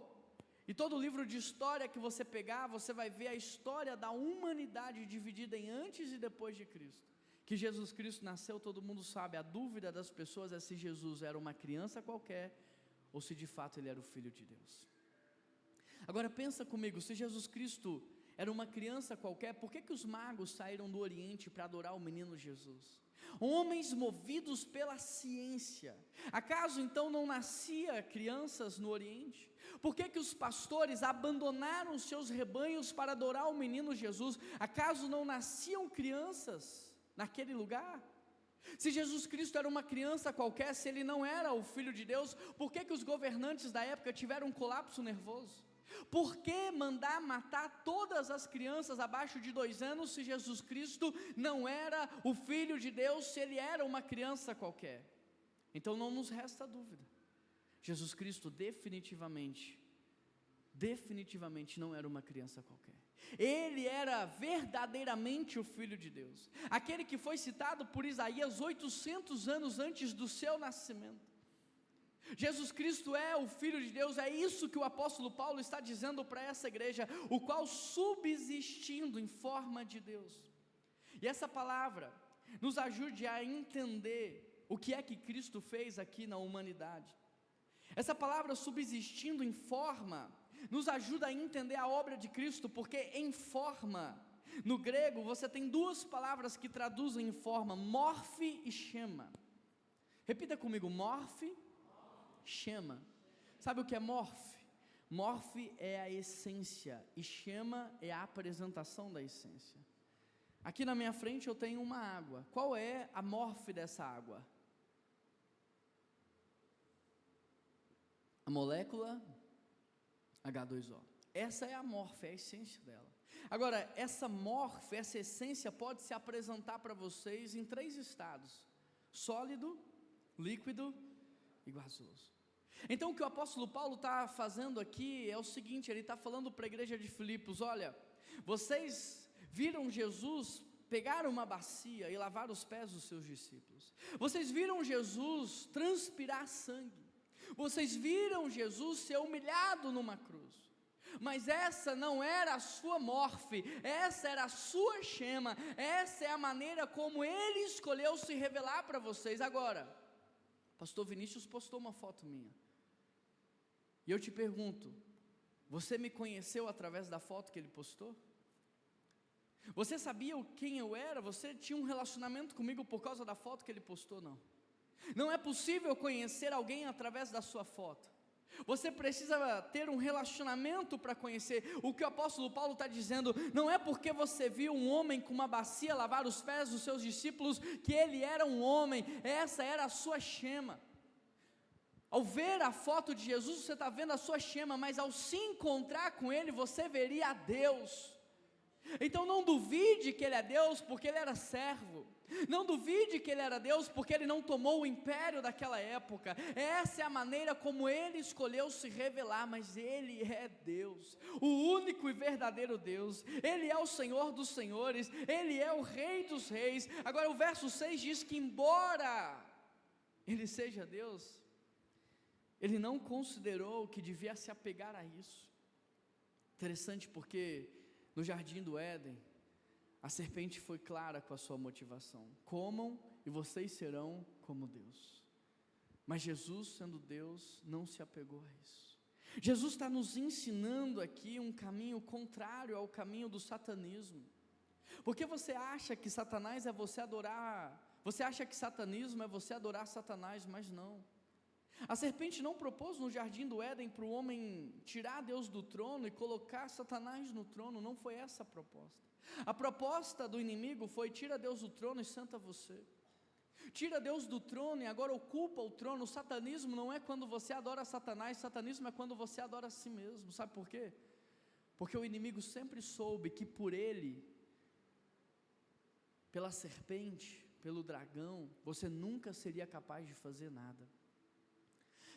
e todo livro de história que você pegar, você vai ver a história da humanidade dividida em antes e depois de Cristo. Que Jesus Cristo nasceu, todo mundo sabe. A dúvida das pessoas é se Jesus era uma criança qualquer, ou se de fato ele era o Filho de Deus. Agora pensa comigo, se Jesus Cristo era uma criança qualquer, por que os magos saíram do Oriente para adorar o menino Jesus? Homens movidos pela ciência. Acaso então não nascia crianças no Oriente? Por que os pastores abandonaram os seus rebanhos para adorar o menino Jesus? Acaso não nasciam crianças naquele lugar? Se Jesus Cristo era uma criança qualquer, se ele não era o Filho de Deus, por que os governantes da época tiveram um colapso nervoso? Por que mandar matar todas as crianças abaixo de 2 anos, se Jesus Cristo não era o Filho de Deus, se ele era uma criança qualquer? Então não nos resta dúvida, Jesus Cristo definitivamente não era uma criança qualquer. Ele era verdadeiramente o Filho de Deus, aquele que foi citado por Isaías 800 anos antes do seu nascimento. Jesus Cristo é o Filho de Deus, é isso que o apóstolo Paulo está dizendo para essa igreja, o qual subsistindo em forma de Deus. E essa palavra nos ajude a entender o que é que Cristo fez aqui na humanidade. Essa palavra subsistindo em forma, nos ajuda a entender a obra de Cristo, porque em forma, no grego você tem 2 palavras que traduzem em forma, morfe e chema. Repita comigo, morfe, chema. Sabe o que é morfe? Morfe é a essência e chema é a apresentação da essência. Aqui na minha frente eu tenho uma água. Qual é a morfe dessa água? A molécula H2O. Essa é a morfe, é a essência dela. Agora, essa morfe, essa essência pode se apresentar para vocês em 3 estados: sólido, líquido e gasoso. Então o que o apóstolo Paulo está fazendo aqui é o seguinte, ele está falando para a igreja de Filipos: olha, vocês viram Jesus pegar uma bacia e lavar os pés dos seus discípulos, vocês viram Jesus transpirar sangue, vocês viram Jesus ser humilhado numa cruz, mas essa não era a sua morfe, essa era a sua chema, essa é a maneira como ele escolheu se revelar para vocês. Agora, pastor Vinícius postou uma foto minha, e eu te pergunto, você me conheceu através da foto que ele postou? Você sabia quem eu era? Você tinha um relacionamento comigo por causa da foto que ele postou? Não. Não é possível conhecer alguém através da sua foto. Você precisa ter um relacionamento para conhecer. O que o apóstolo Paulo está dizendo, não é porque você viu um homem com uma bacia lavar os pés dos seus discípulos, que ele era um homem, essa era a sua chema. Ao ver a foto de Jesus, você está vendo a sua chema, mas ao se encontrar com ele, você veria a Deus. Então não duvide que ele é Deus porque ele era servo, não duvide que ele era Deus porque ele não tomou o império daquela época. Essa é a maneira como ele escolheu se revelar, mas ele é Deus, o único e verdadeiro Deus, ele é o Senhor dos senhores, ele é o Rei dos reis. Agora o verso 6 diz que embora ele seja Deus, ele não considerou que devia se apegar a isso. Interessante porque no jardim do Éden, A serpente foi clara com a sua motivação: comam e vocês serão como Deus. Mas Jesus, sendo Deus, não se apegou a isso. Jesus está nos ensinando aqui um caminho contrário ao caminho do satanismo. Porque você acha que Satanás é você adorar, você acha que satanismo é você adorar Satanás, mas não. A serpente não propôs no jardim do Éden para o homem tirar Deus do trono e colocar Satanás no trono, não foi essa a proposta. A proposta do inimigo foi: tira Deus do trono e senta você. Tira Deus do trono e agora ocupa o trono. O satanismo não é quando você adora Satanás, satanismo é quando você adora a si mesmo. Sabe por quê? Porque o inimigo sempre soube que por ele, pela serpente, pelo dragão, você nunca seria capaz de fazer nada.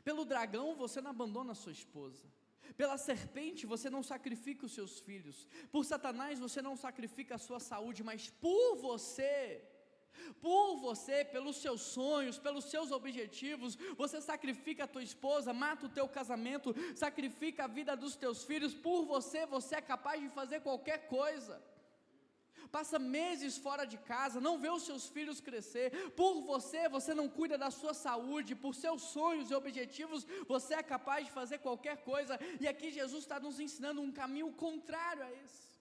Pelo dragão você não abandona a sua esposa. Pela serpente você não sacrifica os seus filhos. Por Satanás você não sacrifica a sua saúde, mas por você, pelos seus sonhos, pelos seus objetivos, você sacrifica a tua esposa, mata o teu casamento, sacrifica a vida dos teus filhos. Por você, você é capaz de fazer qualquer coisa. Passa meses fora de casa, não vê os seus filhos crescer. Por você, você não cuida da sua saúde. Por seus sonhos e objetivos, você é capaz de fazer qualquer coisa. E aqui Jesus está nos ensinando um caminho contrário a esse.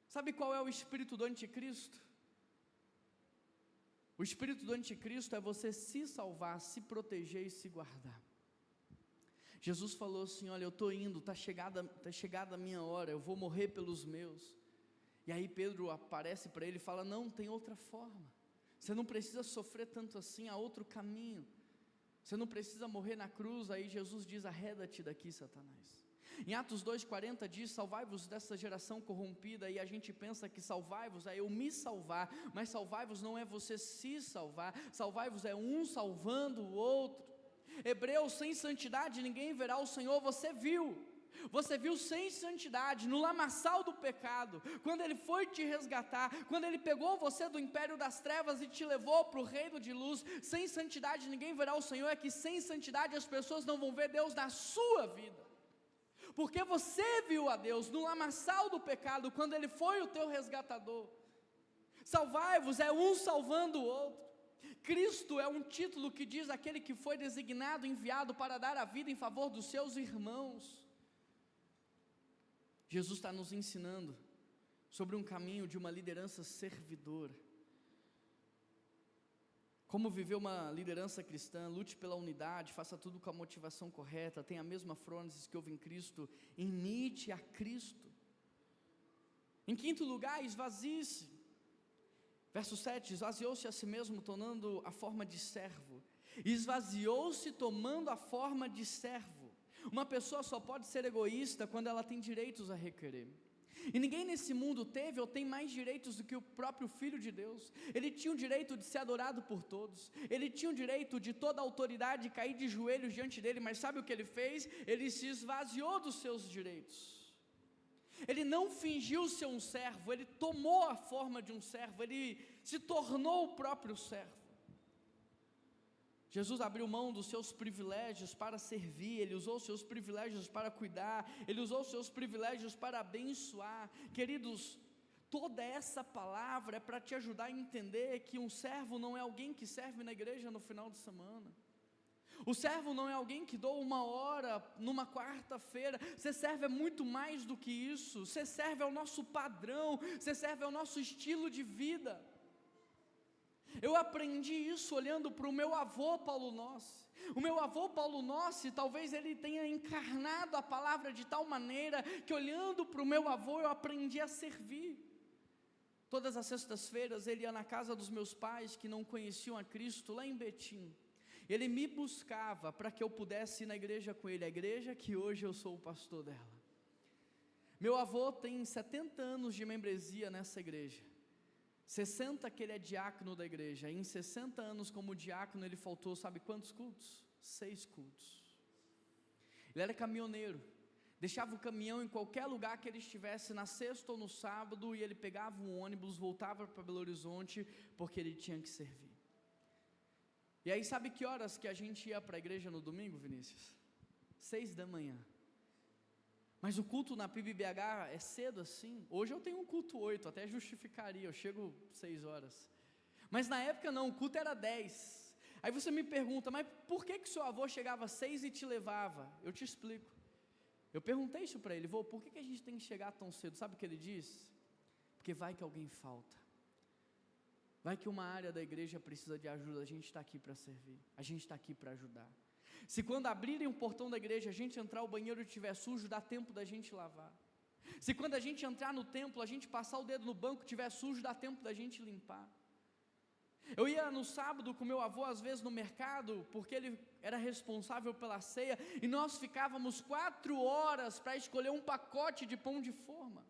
Sabe qual é o espírito do anticristo? O espírito do anticristo é você se salvar, se proteger e se guardar. Jesus falou assim: olha, eu estou indo, está chegada a minha hora, eu vou morrer pelos meus. E aí Pedro aparece para ele e fala: não, tem outra forma, você não precisa sofrer tanto assim, há outro caminho, você não precisa morrer na cruz. Aí Jesus diz: arreda-te daqui, Satanás. Em Atos 2,40 diz: salvai-vos dessa geração corrompida. E a gente pensa que salvai-vos é eu me salvar, mas salvai-vos não é você se salvar, salvai-vos é um salvando o outro. Hebreus: sem santidade ninguém verá o Senhor. Você viu sem santidade, no lamaçal do pecado, quando Ele foi te resgatar, quando Ele pegou você do império das trevas e te levou para o reino de luz. Sem santidade ninguém verá o Senhor. É que sem santidade as pessoas não vão ver Deus na sua vida, porque você viu a Deus no lamaçal do pecado, quando Ele foi o teu resgatador. Salvai-vos é um salvando o outro. Cristo é um título que diz aquele que foi designado, enviado para dar a vida em favor dos seus irmãos. Jesus está nos ensinando sobre um caminho de uma liderança servidora. Como viver uma liderança cristã: lute pela unidade, faça tudo com a motivação correta, tenha a mesma frônesis que houve em Cristo, imite a Cristo. Em quinto lugar, esvazie-se. Verso 7, esvaziou-se a si mesmo, tomando a forma de servo. Esvaziou-se tomando a forma de servo. Uma pessoa só pode ser egoísta quando ela tem direitos a requerer. E ninguém nesse mundo teve ou tem mais direitos do que o próprio Filho de Deus. Ele tinha o direito de ser adorado por todos. Ele tinha o direito de toda a autoridade cair de joelhos diante dele. Mas sabe o que ele fez? Ele se esvaziou dos seus direitos. Ele não fingiu ser um servo. Ele tomou a forma de um servo. Ele se tornou o próprio servo. Jesus abriu mão dos seus privilégios para servir, Ele usou os seus privilégios para cuidar, Ele usou os seus privilégios para abençoar. Queridos, toda essa palavra é para te ajudar a entender que um servo não é alguém que serve na igreja no final de semana. O servo não é alguém que doa 1 hora numa quarta-feira. Ser servo é muito mais do que isso. Ser servo é o nosso padrão, ser servo é o nosso estilo de vida. Eu aprendi isso olhando para o meu avô Paulo Nossi. O meu avô Paulo Nossi, talvez ele tenha encarnado a palavra de tal maneira que olhando para o meu avô eu aprendi a servir. Todas as sextas-feiras ele ia na casa dos meus pais que não conheciam a Cristo, lá em Betim. Ele me buscava para que eu pudesse ir na igreja com ele, a igreja que hoje eu sou o pastor dela. Meu avô tem 70 anos de membresia nessa igreja. 60 que ele é diácono da igreja. Em 60 anos como diácono ele faltou, sabe quantos cultos? 6 cultos. Ele era caminhoneiro, deixava o caminhão em qualquer lugar que ele estivesse, na sexta ou no sábado, e ele pegava um ônibus, voltava para Belo Horizonte, porque ele tinha que servir. E aí sabe que horas que a gente ia para a igreja no domingo, Vinícius? 6 da manhã. Mas o culto na PIB-BH é cedo assim? Hoje eu tenho um culto 8, até justificaria, eu chego 6 horas. Mas na época não, o culto era 10. Aí você me pergunta, mas por que seu avô chegava às 6 e te levava? Eu te explico. Eu perguntei isso para ele, vô, por que a gente tem que chegar tão cedo? Sabe o que ele disse? Porque vai que alguém falta. Vai que uma área da igreja precisa de ajuda, a gente está aqui para servir, a gente está aqui para ajudar. Se quando abrirem o portão da igreja, a gente entrar, o banheiro estiver sujo, dá tempo da gente lavar. Se quando a gente entrar no templo, a gente passar o dedo no banco, estiver sujo, dá tempo da gente limpar. Eu ia no sábado com meu avô, às vezes no mercado, porque ele era responsável pela ceia, e nós ficávamos 4 horas para escolher um pacote de pão de forma,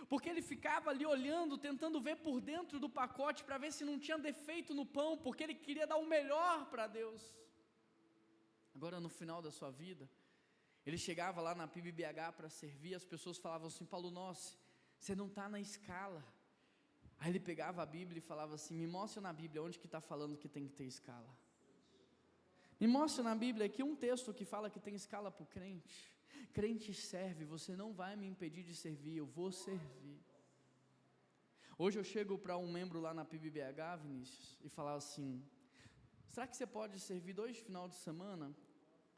porque ele ficava ali olhando, tentando ver por dentro do pacote, para ver se não tinha defeito no pão, porque ele queria dar o melhor para Deus. Agora no final da sua vida, ele chegava lá na PIB-BH para servir, as pessoas falavam assim, Paulo Nossi, você não está na escala. Aí ele pegava a Bíblia e falava assim, me mostra na Bíblia onde que está falando que tem que ter escala. Me mostra na Bíblia aqui um texto que fala que tem escala para o crente. Crente serve, você não vai me impedir de servir, eu vou servir. Hoje eu chego para um membro lá na PIB-BH, Vinícius, e falo assim, será que você pode servir 2 final de semana?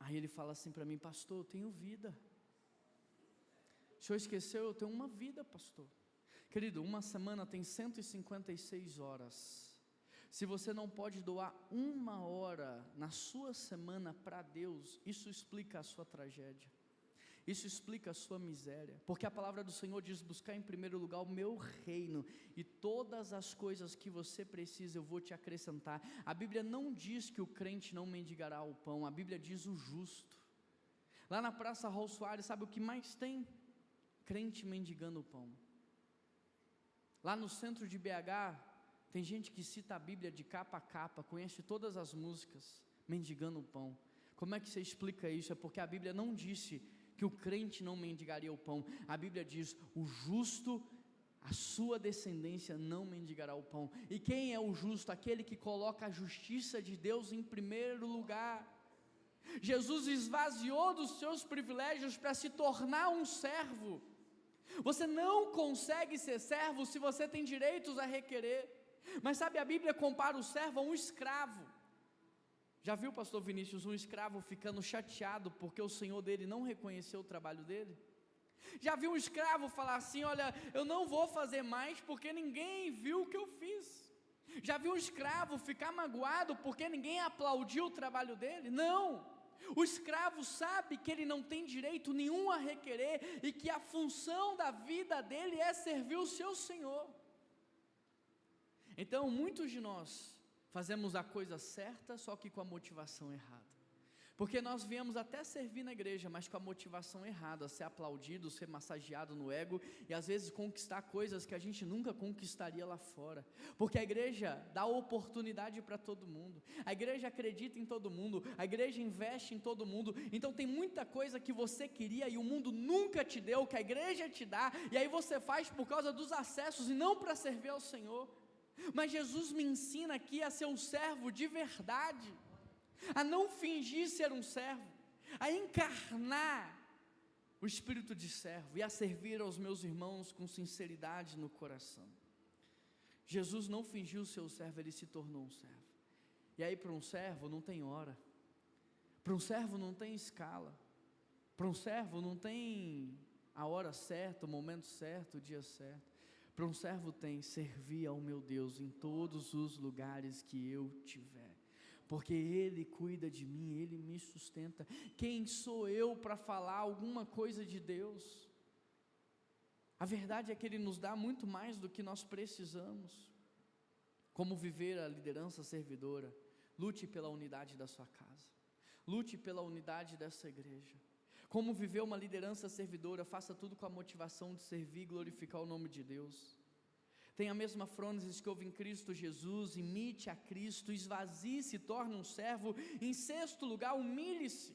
Aí ele fala assim para mim, pastor, eu tenho vida. O senhor esqueceu, eu tenho uma vida, pastor. Querido, uma semana tem 156 horas. Se você não pode doar 1 hora na sua semana para Deus, isso explica a sua tragédia. Isso explica a sua miséria, porque a palavra do Senhor diz, buscar em primeiro lugar o meu reino, e todas as coisas que você precisa eu vou te acrescentar. A Bíblia não diz que o crente não mendigará o pão, a Bíblia diz o justo. Lá na Praça Raul Soares, sabe o que mais tem? Crente mendigando o pão. Lá no centro de BH, tem gente que cita a Bíblia de capa a capa, conhece todas as músicas, mendigando o pão. Como é que você explica isso? É porque a Bíblia não disse que o crente não mendigaria o pão, a Bíblia diz, o justo, a sua descendência não mendigará o pão. E quem é o justo? Aquele que coloca a justiça de Deus em primeiro lugar. Jesus esvaziou dos seus privilégios para se tornar um servo. Você não consegue ser servo se você tem direitos a requerer, mas sabe, a Bíblia compara o servo a um escravo. Já viu, pastor Vinícius, um escravo ficando chateado porque o senhor dele não reconheceu o trabalho dele? Já viu um escravo falar assim, olha, eu não vou fazer mais porque ninguém viu o que eu fiz? Já viu um escravo ficar magoado porque ninguém aplaudiu o trabalho dele? Não! O escravo sabe que ele não tem direito nenhum a requerer e que a função da vida dele é servir o seu Senhor. Então, muitos de nós fazemos a coisa certa, só que com a motivação errada. Porque nós viemos até servir na igreja, mas com a motivação errada, ser aplaudido, ser massageado no ego, e às vezes conquistar coisas que a gente nunca conquistaria lá fora, porque a igreja dá oportunidade para todo mundo, a igreja acredita em todo mundo, a igreja investe em todo mundo, então tem muita coisa que você queria e o mundo nunca te deu, que a igreja te dá, e aí você faz por causa dos acessos e não para servir ao Senhor. Mas Jesus me ensina aqui a ser um servo de verdade, a não fingir ser um servo, a encarnar o espírito de servo e a servir aos meus irmãos com sinceridade no coração. Jesus não fingiu ser o servo, ele se tornou um servo. E aí para um servo não tem hora, para um servo não tem escala, para um servo não tem a hora certa, o momento certo, o dia certo. Para um servo tem servir ao meu Deus em todos os lugares que eu tiver, porque Ele cuida de mim, Ele me sustenta. Quem sou eu para falar alguma coisa de Deus? A verdade é que Ele nos dá muito mais do que nós precisamos. Como viver a liderança servidora? Lute pela unidade da sua casa, lute pela unidade dessa igreja. Como viver uma liderança servidora? Faça tudo com a motivação de servir e glorificar o nome de Deus. Tem a mesma frase que houve em Cristo Jesus, imite a Cristo, esvazie-se, torne um servo. Em sexto lugar, humilhe-se.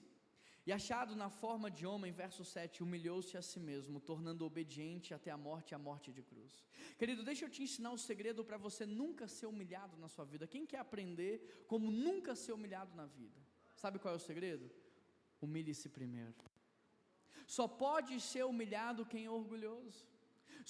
E achado na forma de homem, verso 7, humilhou-se a si mesmo, tornando obediente até a morte de cruz. Querido, deixa eu te ensinar o segredo para você nunca ser humilhado na sua vida. Quem quer aprender como nunca ser humilhado na vida? Sabe qual é o segredo? Humilhe-se primeiro. Só pode ser humilhado quem é orgulhoso.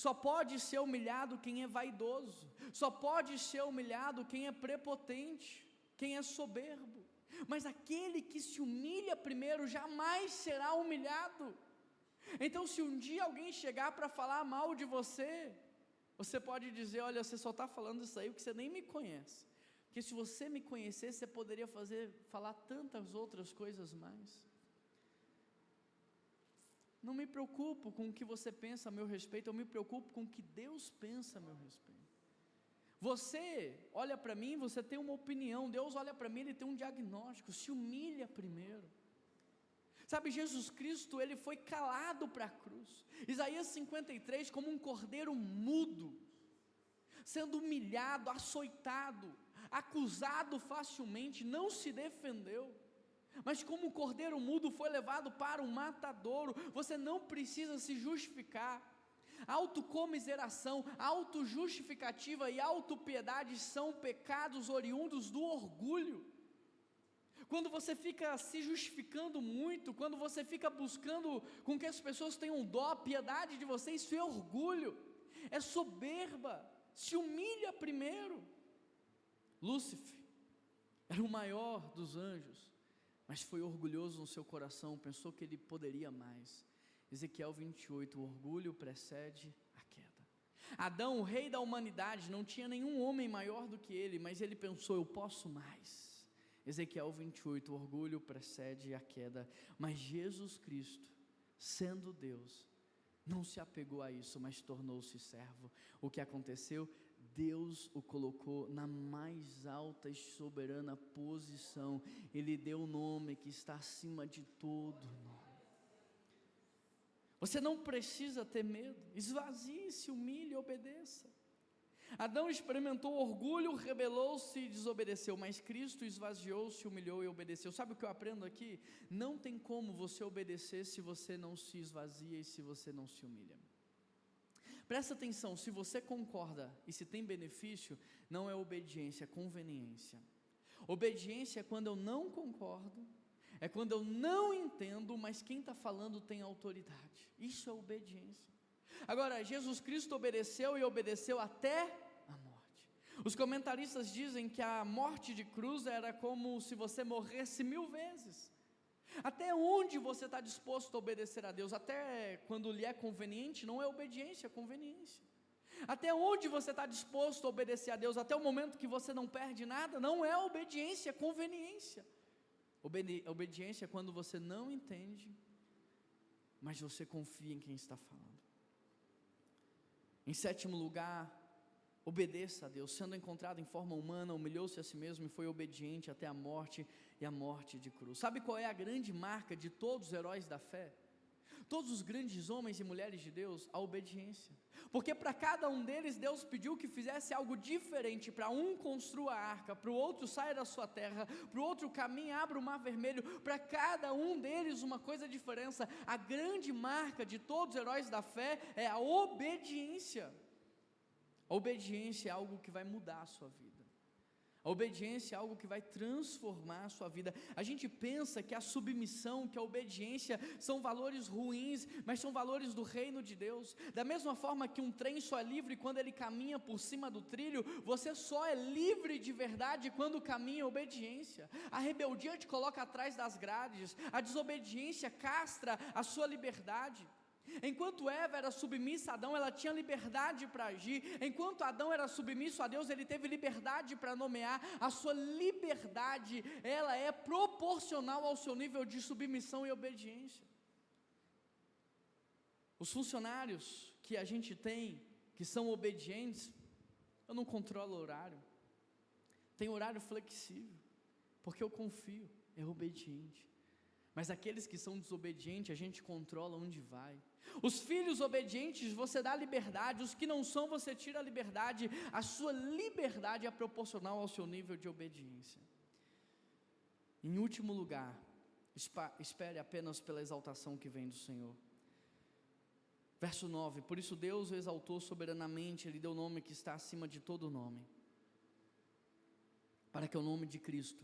Só pode ser humilhado quem é vaidoso. Só pode ser humilhado quem é prepotente, quem é soberbo. Mas aquele que se humilha primeiro jamais será humilhado. Então, se um dia alguém chegar para falar mal de você, você pode dizer: olha, você só está falando isso aí porque você nem me conhece. Porque se você me conhecesse, você poderia falar tantas outras coisas mais. Não me preocupo com o que você pensa a meu respeito, eu me preocupo com o que Deus pensa a meu respeito. Você olha para mim, você tem uma opinião, Deus olha para mim, Ele tem um diagnóstico. Se humilha primeiro. Sabe, Jesus Cristo, Ele foi calado para a cruz. Isaías 53, como um cordeiro mudo, sendo humilhado, açoitado, acusado facilmente, não se defendeu, mas como um cordeiro mudo foi levado para o matadouro. Você não precisa se justificar. Autocomiseração, autojustificativa e autopiedade são pecados oriundos do orgulho. Quando você fica se justificando muito, quando você fica buscando com que as pessoas tenham dó, piedade de você, isso é orgulho, é soberba. Se humilha primeiro. Lúcifer era o maior dos anjos, mas foi orgulhoso no seu coração, pensou que ele poderia mais. Ezequiel 28, o orgulho precede a queda. Adão, o rei da humanidade, não tinha nenhum homem maior do que ele, mas ele pensou: eu posso mais. Ezequiel 28, o orgulho precede a queda. Mas Jesus Cristo, sendo Deus, não se apegou a isso, mas tornou-se servo. O que aconteceu? Deus o colocou na mais alta e soberana posição. Ele deu o nome que está acima de todo nome. Você não precisa ter medo. Esvazie-se, humilhe e obedeça. Adão experimentou orgulho, rebelou-se e desobedeceu, mas Cristo esvaziou-se, humilhou e obedeceu. Sabe o que eu aprendo aqui? Não tem como você obedecer se você não se esvazia e se você não se humilha. Presta atenção, se você concorda e se tem benefício, não é obediência, é conveniência. Obediência é quando eu não concordo, é quando eu não entendo, mas quem está falando tem autoridade. Isso é obediência. Agora, Jesus Cristo obedeceu e obedeceu até a morte. Os comentaristas dizem que a morte de cruz era como se você morresse 1000 vezes. Até onde você está disposto a obedecer a Deus? Até quando lhe é conveniente? Não é obediência, é conveniência. Até onde você está disposto a obedecer a Deus? Até o momento que você não perde nada? Não é obediência, é conveniência. Obediência é quando você não entende, mas você confia em quem está falando. Em sétimo lugar, obedeça a Deus. Sendo encontrado em forma humana, humilhou-se a si mesmo e foi obediente até a morte, e a morte de cruz. Sabe qual é a grande marca de todos os heróis da fé? Todos os grandes homens e mulheres de Deus? A obediência. Porque para cada um deles, Deus pediu que fizesse algo diferente. Para um construa a arca, para o outro saia da sua terra, para o outro caminhe, abra o mar vermelho. Para cada um deles uma coisa diferente. A grande marca de todos os heróis da fé é a obediência. A obediência é algo que vai mudar a sua vida. A obediência é algo que vai transformar a sua vida. A gente pensa que a submissão, que a obediência são valores ruins, mas são valores do reino de Deus. Da mesma forma que um trem só é livre quando ele caminha por cima do trilho, você só é livre de verdade quando caminha em obediência. A rebeldia te coloca atrás das grades, a desobediência castra a sua liberdade. Enquanto Eva era submissa a Adão, ela tinha liberdade para agir. Enquanto Adão era submisso a Deus, ele teve liberdade para nomear. A sua liberdade, ela é proporcional ao seu nível de submissão e obediência. Os funcionários que a gente tem, que são obedientes, eu não controlo o horário. Tem horário flexível, porque eu confio, é obediente. Mas aqueles que são desobedientes, a gente controla onde vai. Os filhos obedientes, você dá liberdade. Os que não são, você tira a liberdade. A sua liberdade é proporcional ao seu nível de obediência. Em último lugar, espere apenas pela exaltação que vem do Senhor. Verso 9, por isso Deus o exaltou soberanamente, Ele deu o nome que está acima de todo nome, para que o nome de Cristo,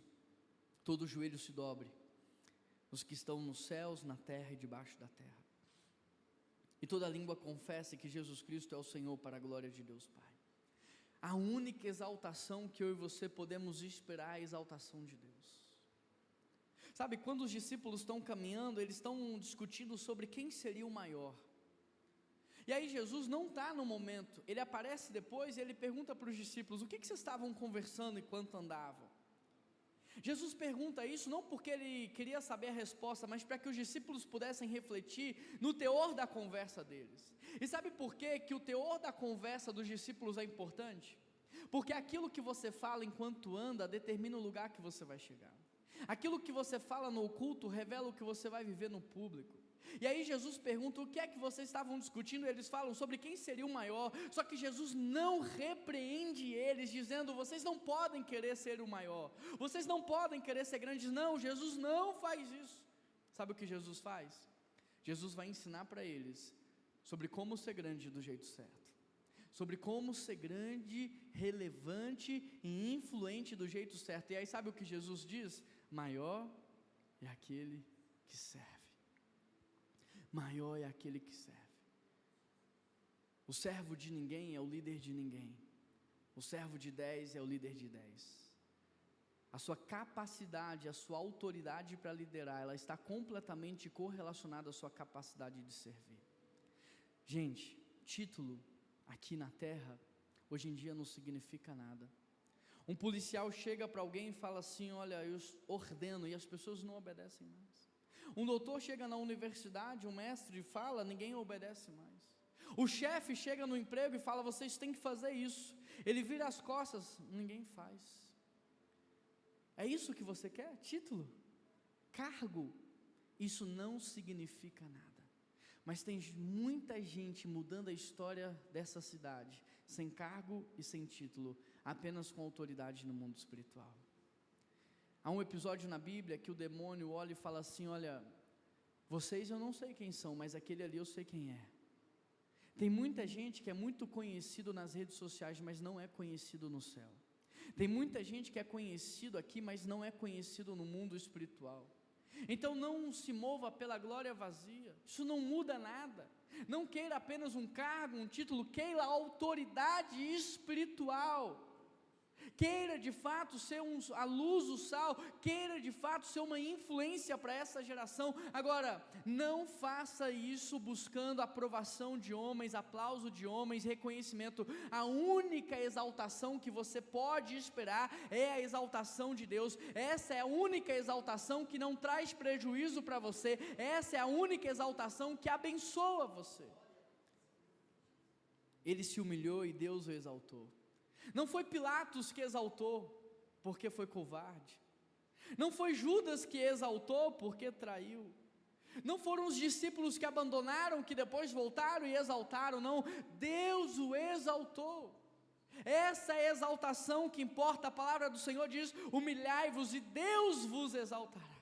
todo joelho se dobre, os que estão nos céus, na terra e debaixo da terra. e toda língua confesse que Jesus Cristo é o Senhor, para a glória de Deus Pai. A única exaltação que eu e você podemos esperar é a exaltação de Deus. Sabe, quando os discípulos estão caminhando, eles estão discutindo sobre quem seria o maior. E aí Jesus não está no momento, ele aparece depois e ele pergunta para os discípulos: o que vocês estavam conversando enquanto andavam? Jesus pergunta isso não porque ele queria saber a resposta, mas para que os discípulos pudessem refletir no teor da conversa deles. E sabe por que o teor da conversa dos discípulos é importante? Porque aquilo que você fala enquanto anda determina o lugar que você vai chegar. Aquilo que você fala no oculto revela o que você vai viver no público. E aí Jesus pergunta: o que é que vocês estavam discutindo? Eles falam sobre quem seria o maior. Só que Jesus não repreende eles, dizendo: vocês não podem querer ser o maior, vocês não podem querer ser grandes. Não, Jesus não faz isso. Sabe o que Jesus faz? Jesus vai ensinar para eles sobre como ser grande do jeito certo, sobre como ser grande, relevante e influente do jeito certo. E aí sabe o que Jesus diz? Maior é aquele que serve. Maior é aquele que serve. O servo de ninguém é o líder de ninguém. O servo de 10 é o líder de 10. A sua capacidade, a sua autoridade para liderar, ela está completamente correlacionada à sua capacidade de servir. Gente, título aqui na terra, hoje em dia não significa nada. Um policial chega para alguém e fala assim: olha, eu ordeno, e as pessoas não obedecem mais. Um doutor chega na universidade, um mestre fala, ninguém obedece mais. O chefe chega no emprego e fala: vocês têm que fazer isso. Ele vira as costas, ninguém faz. É isso que você quer? Título? Cargo? Isso não significa nada. Mas tem muita gente mudando a história dessa cidade, sem cargo e sem título, apenas com autoridade no mundo espiritual. Há um episódio na Bíblia que o demônio olha e fala assim: olha, vocês eu não sei quem são, mas aquele ali eu sei quem é. Tem muita gente que é muito conhecido nas redes sociais, mas não é conhecido no céu. Tem muita gente que é conhecido aqui, mas não é conhecido no mundo espiritual. Então não se mova pela glória vazia, isso não muda nada. Não queira apenas um cargo, um título, queira autoridade espiritual. Queira de fato ser a luz, o sal, queira de fato ser uma influência para essa geração. Agora, não faça isso buscando aprovação de homens, aplauso de homens, reconhecimento. A única exaltação que você pode esperar é a exaltação de Deus. Essa é a única exaltação que não traz prejuízo para você. Essa é a única exaltação que abençoa você. Ele se humilhou e Deus o exaltou. Não foi Pilatos que exaltou, porque foi covarde. Não foi Judas que exaltou, porque traiu. Não foram os discípulos que abandonaram, que depois voltaram e exaltaram. Não, Deus o exaltou. Essa é a exaltação que importa. A palavra do Senhor diz: humilhai-vos e Deus vos exaltará.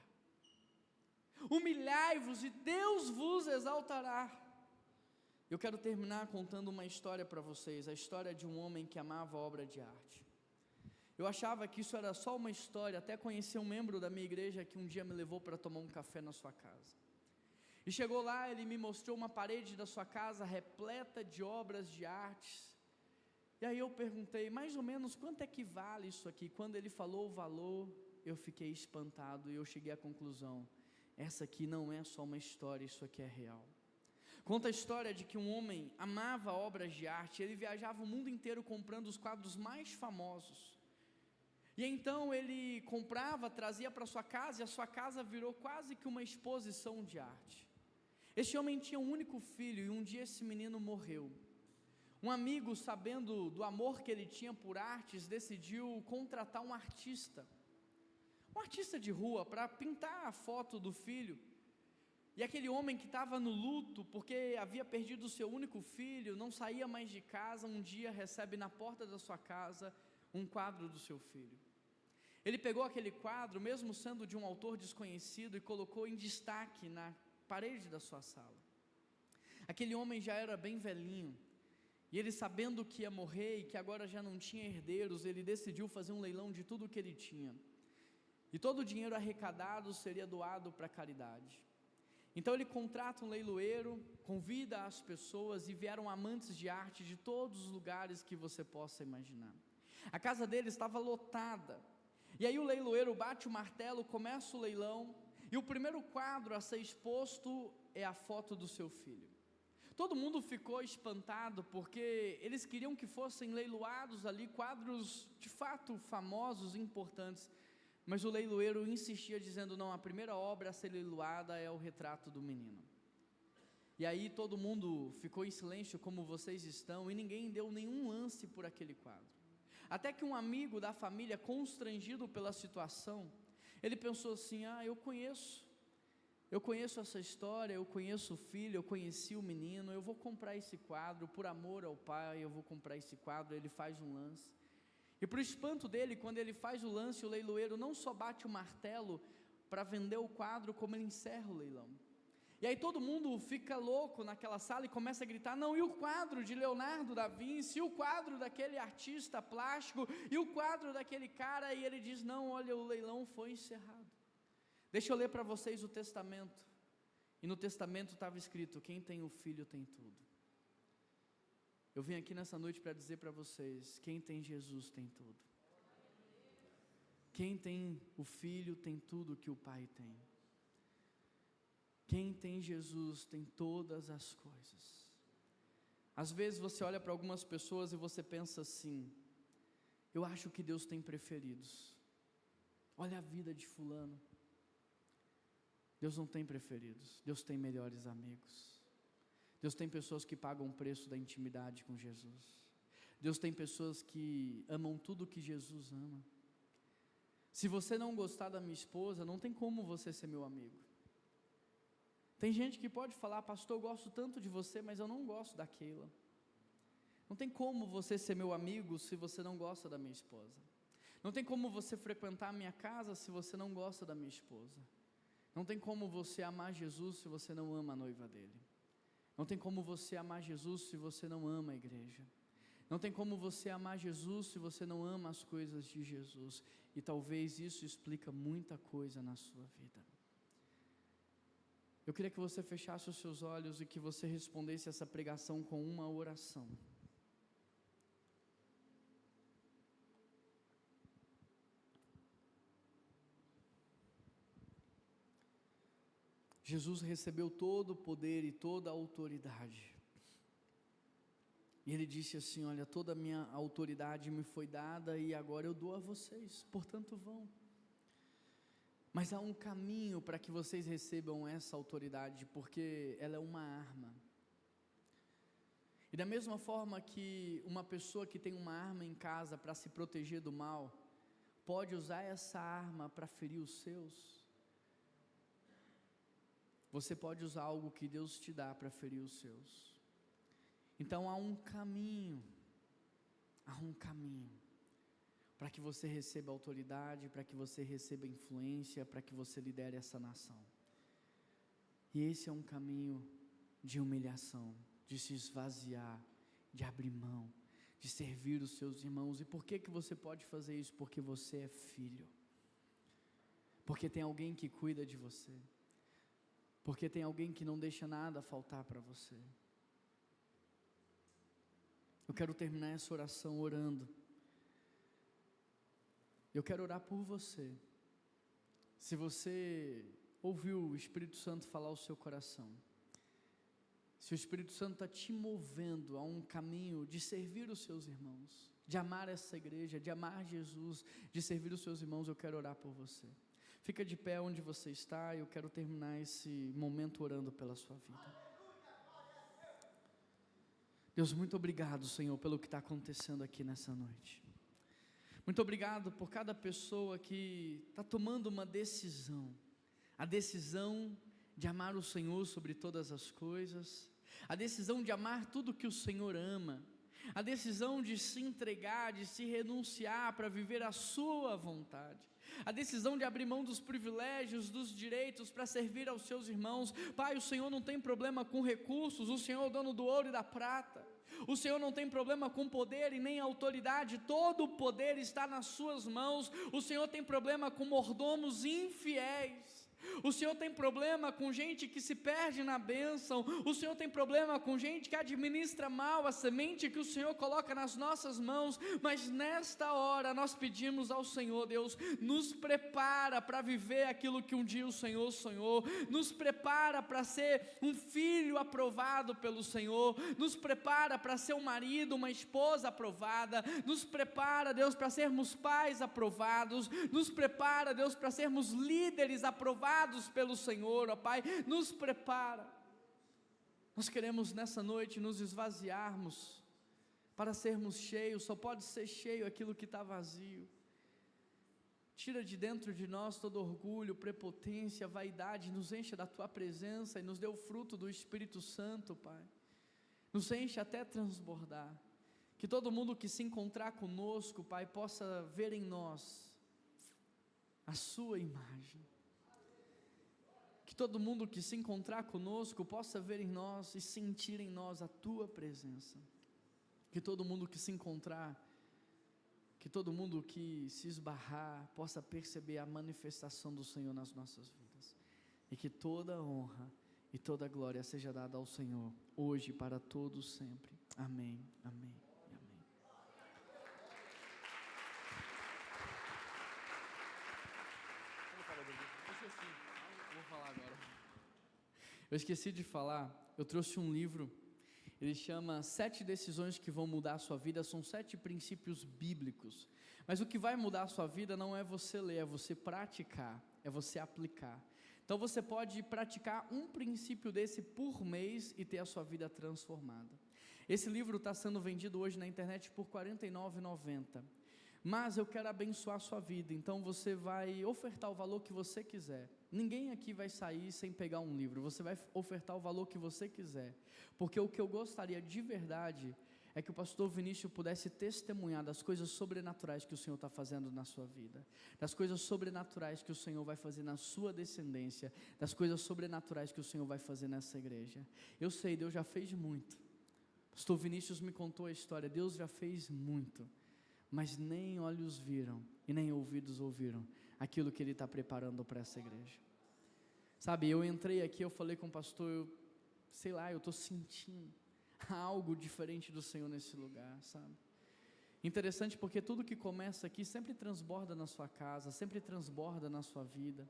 Humilhai-vos e Deus vos exaltará. Eu quero terminar contando uma história para vocês, a história de um homem que amava a obra de arte. Eu achava que isso era só uma história, até conheci um membro da minha igreja que um dia me levou para tomar um café na sua casa. E chegou lá, ele me mostrou uma parede da sua casa repleta de obras de artes. E aí eu perguntei, mais ou menos, quanto é que vale isso aqui? Quando ele falou o valor, eu fiquei espantado e eu cheguei à conclusão: essa aqui não é só uma história, isso aqui é real. Conta a história de que um homem amava obras de arte, ele viajava o mundo inteiro comprando os quadros mais famosos, e então ele comprava, trazia para sua casa, e a sua casa virou quase que uma exposição de arte. Este homem tinha um único filho, e um dia esse menino morreu. Um amigo, sabendo do amor que ele tinha por artes, decidiu contratar um artista de rua, para pintar a foto do filho. E aquele homem que estava no luto, porque havia perdido o seu único filho, não saía mais de casa, um dia recebe na porta da sua casa um quadro do seu filho. Ele pegou aquele quadro, mesmo sendo de um autor desconhecido, e colocou em destaque na parede da sua sala. Aquele homem já era bem velhinho, e ele, sabendo que ia morrer e que agora já não tinha herdeiros, ele decidiu fazer um leilão de tudo que ele tinha, e todo o dinheiro arrecadado seria doado para a caridade. Então ele contrata um leiloeiro, convida as pessoas e vieram amantes de arte de todos os lugares que você possa imaginar. A casa dele estava lotada, e aí o leiloeiro bate o martelo, começa o leilão, e o primeiro quadro a ser exposto é a foto do seu filho. Todo mundo ficou espantado, porque eles queriam que fossem leiloados ali quadros de fato famosos, importantes, mas o leiloeiro insistia dizendo, não, a primeira obra a ser leiloada é o retrato do menino. E aí todo mundo ficou em silêncio, como vocês estão, e ninguém deu nenhum lance por aquele quadro. Até que um amigo da família, constrangido pela situação, ele pensou assim, eu conheço essa história, eu conheço o filho, eu conheci o menino, eu vou comprar esse quadro, por amor ao pai, eu vou comprar esse quadro. Ele faz um lance, e para o espanto dele, quando ele faz o lance, o leiloeiro não só bate o martelo para vender o quadro, como ele encerra o leilão. E aí todo mundo fica louco naquela sala e começa a gritar, não, e o quadro de Leonardo da Vinci, e o quadro daquele artista plástico, e o quadro daquele cara? E ele diz, não, olha, o leilão foi encerrado. Deixa eu ler para vocês o testamento, e no testamento estava escrito, quem tem o filho tem tudo. Eu vim aqui nessa noite para dizer para vocês, quem tem Jesus tem tudo. Quem tem o filho tem tudo que o pai tem. Quem tem Jesus tem todas as coisas. Às vezes você olha para algumas pessoas e você pensa assim, eu acho que Deus tem preferidos. Olha a vida de fulano. Deus não tem preferidos, Deus tem melhores amigos. Deus tem pessoas que pagam o preço da intimidade com Jesus. Deus tem pessoas que amam tudo que Jesus ama. Se você não gostar da minha esposa, não tem como você ser meu amigo. Tem gente que pode falar, pastor, eu gosto tanto de você, mas eu não gosto daquela. Não tem como você ser meu amigo se você não gosta da minha esposa. Não tem como você frequentar a minha casa se você não gosta da minha esposa. Não tem como você amar Jesus se você não ama a noiva dele. Não tem como você amar Jesus se você não ama a igreja. Não tem como você amar Jesus se você não ama as coisas de Jesus. E talvez isso explica muita coisa na sua vida. Eu queria que você fechasse os seus olhos e que você respondesse essa pregação com uma oração. Jesus recebeu todo o poder e toda a autoridade. E ele disse assim, olha, toda a minha autoridade me foi dada e agora eu dou a vocês, portanto vão. Mas há um caminho para que vocês recebam essa autoridade, porque ela é uma arma. E da mesma forma que uma pessoa que tem uma arma em casa para se proteger do mal, pode usar essa arma para ferir os seus, você pode usar algo que Deus te dá para ferir os seus. Então há um caminho para que você receba autoridade, para que você receba influência, para que você lidere essa nação. E esse é um caminho de humilhação, de se esvaziar, de abrir mão, de servir os seus irmãos. E por que você pode fazer isso? Porque você é filho, porque tem alguém que cuida de você, porque tem alguém que não deixa nada faltar para você. Eu quero terminar essa oração orando. Eu quero orar por você. Se você ouviu o Espírito Santo falar ao seu coração, se o Espírito Santo está te movendo a um caminho de servir os seus irmãos, de amar essa igreja, de amar Jesus, de servir os seus irmãos, eu quero orar por você. Fica de pé onde você está, eu quero terminar esse momento orando pela sua vida. Deus, muito obrigado, Senhor, pelo que está acontecendo aqui nessa noite. Muito obrigado por cada pessoa que está tomando uma decisão, a decisão de amar o Senhor sobre todas as coisas, a decisão de amar tudo que o Senhor ama, a decisão de se entregar, de se renunciar para viver a sua vontade, a decisão de abrir mão dos privilégios, dos direitos para servir aos seus irmãos. Pai, o Senhor não tem problema com recursos, o Senhor é o dono do ouro e da prata, o Senhor não tem problema com poder e nem autoridade, todo o poder está nas suas mãos. O Senhor tem problema com mordomos infiéis, O Senhor tem problema com gente que se perde na bênção. O Senhor tem problema com gente que administra mal a semente que o Senhor coloca nas nossas mãos. Mas nesta hora nós pedimos ao Senhor, Deus, nos prepara para viver aquilo que um dia o Senhor sonhou. Nos prepara para ser um filho aprovado pelo Senhor. Nos prepara para ser um marido, uma esposa aprovada. Nos prepara, Deus, para sermos pais aprovados. Nos prepara, Deus, para sermos líderes aprovados pelo Senhor, ó Pai, nos prepara. Nós queremos nessa noite nos esvaziarmos, para sermos cheios. Só pode ser cheio aquilo que está vazio. Tira de dentro de nós todo orgulho, prepotência, vaidade, nos enche da Tua presença e nos dê o fruto do Espírito Santo, Pai. Nos enche até transbordar. Que todo mundo que se encontrar conosco, Pai, possa ver em nós a Sua imagem. Que todo mundo que se encontrar conosco possa ver em nós e sentir em nós a Tua presença. Que todo mundo que se encontrar, que todo mundo que se esbarrar possa perceber a manifestação do Senhor nas nossas vidas. E que toda honra e toda glória seja dada ao Senhor, hoje e para todos sempre. Amém, amém. Eu esqueci de falar, eu trouxe um livro, ele chama 7 decisões que vão mudar a sua vida. São 7 princípios bíblicos, mas o que vai mudar a sua vida não é você ler, é você praticar, é você aplicar. Então você pode praticar um princípio desse por mês e ter a sua vida transformada. Esse livro está sendo vendido hoje na internet por R$ 49,90, mas eu quero abençoar a sua vida, então você vai ofertar o valor que você quiser. Ninguém aqui vai sair sem pegar um livro, você vai ofertar o valor que você quiser, porque o que eu gostaria de verdade é que o pastor Vinícius pudesse testemunhar das coisas sobrenaturais que o Senhor está fazendo na sua vida, das coisas sobrenaturais que o Senhor vai fazer na sua descendência, das coisas sobrenaturais que o Senhor vai fazer nessa igreja. Eu sei, Deus já fez muito, pastor Vinícius me contou a história, Deus já fez muito, mas nem olhos viram e nem ouvidos ouviram aquilo que Ele está preparando para essa igreja. Sabe, eu entrei aqui, eu falei com o pastor, eu estou sentindo algo diferente do Senhor nesse lugar, sabe? Interessante porque tudo que começa aqui sempre transborda na sua casa, sempre transborda na sua vida.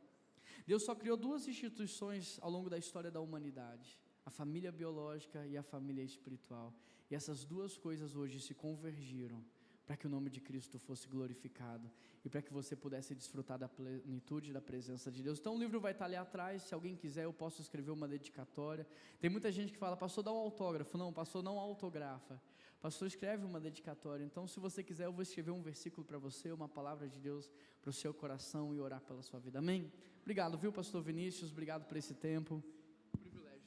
Deus só criou 2 instituições ao longo da história da humanidade, a família biológica e a família espiritual, e essas 2 coisas hoje se convergiram para que o nome de Cristo fosse glorificado e para que você pudesse desfrutar da plenitude da presença de Deus. Então o livro vai estar ali atrás, se alguém quiser eu posso escrever uma dedicatória. Tem muita gente que fala, pastor, dá um autógrafo. Não, pastor, não autografa, pastor, escreve uma dedicatória. Então se você quiser eu vou escrever um versículo para você, uma palavra de Deus para o seu coração e orar pela sua vida. Amém? Obrigado, viu, pastor Vinícius, obrigado por esse tempo.